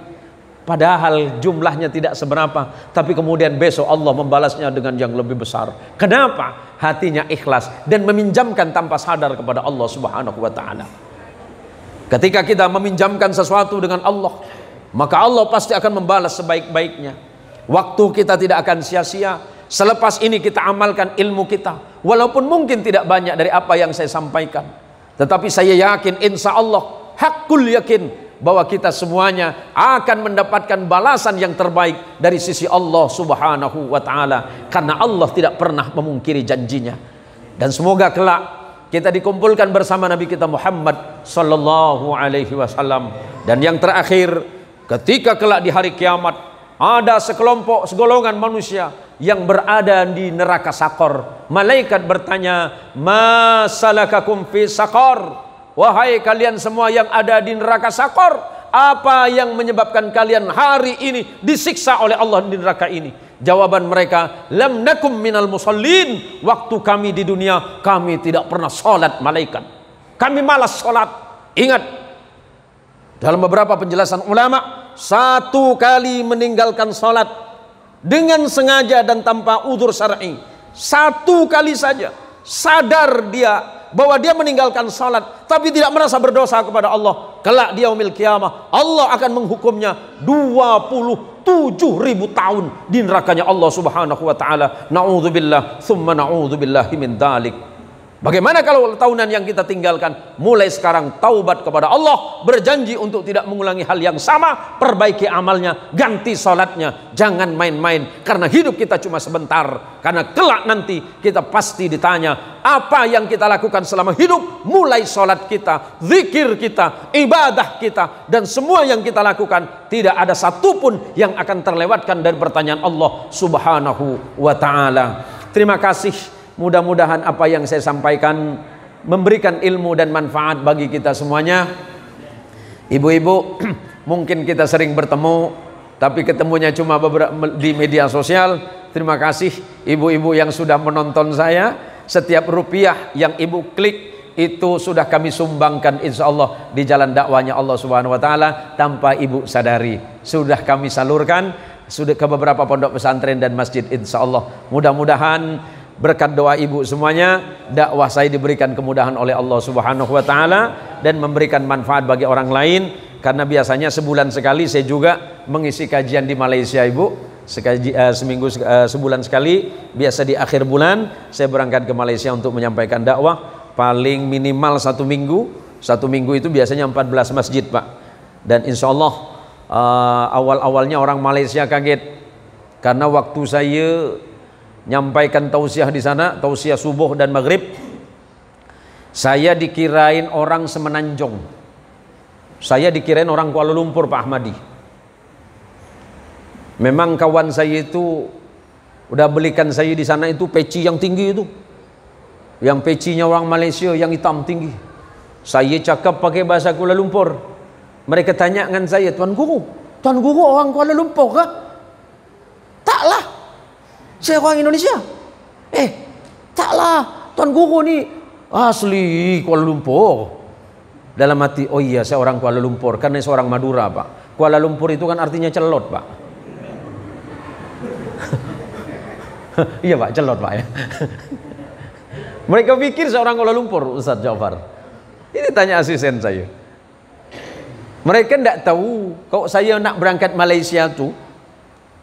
padahal jumlahnya tidak seberapa, tapi kemudian besok Allah membalasnya dengan yang lebih besar. Kenapa? Hatinya ikhlas dan meminjamkan tanpa sadar kepada Allah Subhanahu wa ta'ala. Ketika kita meminjamkan sesuatu dengan Allah, maka Allah pasti akan membalas sebaik-baiknya. Waktu kita tidak akan sia-sia. Selepas ini kita amalkan ilmu kita, walaupun mungkin tidak banyak dari apa yang saya sampaikan, tetapi saya yakin insya Allah, hakul yakin, bahwa kita semuanya akan mendapatkan balasan yang terbaik dari sisi Allah Subhanahu wa ta'ala, karena Allah tidak pernah memungkiri janjinya. Dan semoga kelak kita dikumpulkan bersama Nabi kita Muhammad sallallahu alaihi wasallam. Dan yang terakhir, ketika kelak di hari kiamat ada segolongan manusia yang berada di neraka sakor. Malaikat bertanya, "Ma salakakum fi sakor?" Wahai kalian semua yang ada di neraka sakor, apa yang menyebabkan kalian hari ini disiksa oleh Allah di neraka ini? Jawaban mereka, "Lam nakum minal musallin." Waktu kami di dunia, kami tidak pernah sholat malaikat. Kami malas sholat. Ingat, dalam beberapa penjelasan ulama, 1 kali meninggalkan sholat dengan sengaja dan tanpa udzur syar'i, 1 kali saja sadar dia bahwa dia meninggalkan salat tapi tidak merasa berdosa kepada Allah, kelak di yaumil qiyamah Allah akan menghukumnya 27.000 tahun di nerakanya Allah Subhanahu wa taala. Na'udzubillah tsumma na'udzubillahi min dzalik. Bagaimana kalau tahunan yang kita tinggalkan? Mulai sekarang taubat kepada Allah, berjanji untuk tidak mengulangi hal yang sama, perbaiki amalnya, ganti salatnya, jangan main-main, karena hidup kita cuma sebentar. Karena kelak nanti kita pasti ditanya apa yang kita lakukan selama hidup, mulai salat kita, zikir kita, ibadah kita, dan semua yang kita lakukan, tidak ada satupun yang akan terlewatkan dari pertanyaan Allah Subhanahu wa ta'ala. Terima kasih. Mudah-mudahan apa yang saya sampaikan memberikan ilmu dan manfaat bagi kita semuanya. Ibu-ibu, mungkin kita sering bertemu, tapi ketemunya cuma di media sosial. Terima kasih ibu-ibu yang sudah menonton saya. Setiap rupiah yang ibu klik itu sudah kami sumbangkan insya Allah di jalan dakwanya Allah Subhanahu wa ta'ala tanpa ibu sadari. Sudah kami salurkan. sudah ke beberapa pondok pesantren dan masjid, insya Allah. Mudah-mudahan berkat doa ibu semuanya, dakwah saya diberikan kemudahan oleh Allah Subhanahu wa taala dan memberikan manfaat bagi orang lain. Karena biasanya sebulan sekali saya juga mengisi kajian di Malaysia, ibu. Sebulan sekali, biasa di akhir bulan saya berangkat ke Malaysia untuk menyampaikan dakwah. Paling minimal 1 minggu. 1 minggu itu biasanya 14 masjid, Pak. Dan insya Allah awal-awalnya orang Malaysia kaget karena waktu saya nyampaikan tausiah di sana, tausiah subuh dan maghrib, saya dikirain orang Semenanjung, saya dikirain orang Kuala Lumpur, Pak Ahmadi. Memang kawan saya itu udah belikan saya di sana itu peci yang tinggi itu, yang pecinya orang Malaysia yang hitam tinggi. Saya cakap pakai bahasa Kuala Lumpur, mereka tanya dengan saya, Tuan Guru orang Kuala Lumpur kah? Taklah, saya orang Indonesia. Taklah, Tuan Guru ni asli Kuala Lumpur. Dalam hati, oh iya saya orang Kuala Lumpur, karena saya orang Madura, Pak. Kuala Lumpur itu kan artinya celot, Pak. Iya Pak, celot Pak ya. Mereka pikir seorang Kuala Lumpur, Ustaz Jafar. Ini tanya asisten saya. Mereka tidak tahu kalau saya nak berangkat Malaysia tuh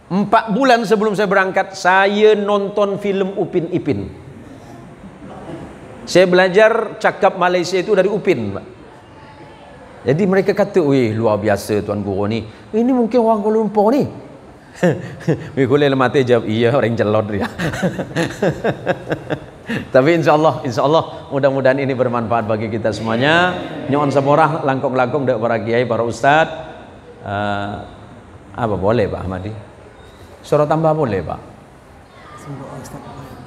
4 bulan sebelum saya berangkat, saya nonton film Upin Ipin. Saya belajar cakap Malaysia itu dari Upin, Pak. Jadi mereka kata, wih luar biasa Tuan Guru ni. Ini mungkin orang Kuala Lumpur ni. Boleh mati jawab, iya orang celot dia. Tapi insya Allah mudah-mudahan ini bermanfaat bagi kita semuanya. Nyon semorah langkong-langkong dari para kiai, para ustad. Apa boleh Pak Ahmadi? Suruh tambah boleh Pak?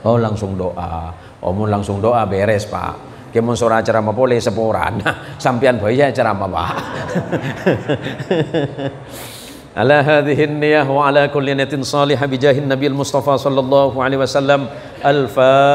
Oh langsung doa. Oh mau langsung doa beres Pak. Kemun suara ceramah boleh seporan. Sampian bahaya ceramah Pak. Ala hadhihi niyah wa ala kulli niyatin salihah bijahin Nabi Mustafa sallallahu alaihi wasallam. Al-Fatihah.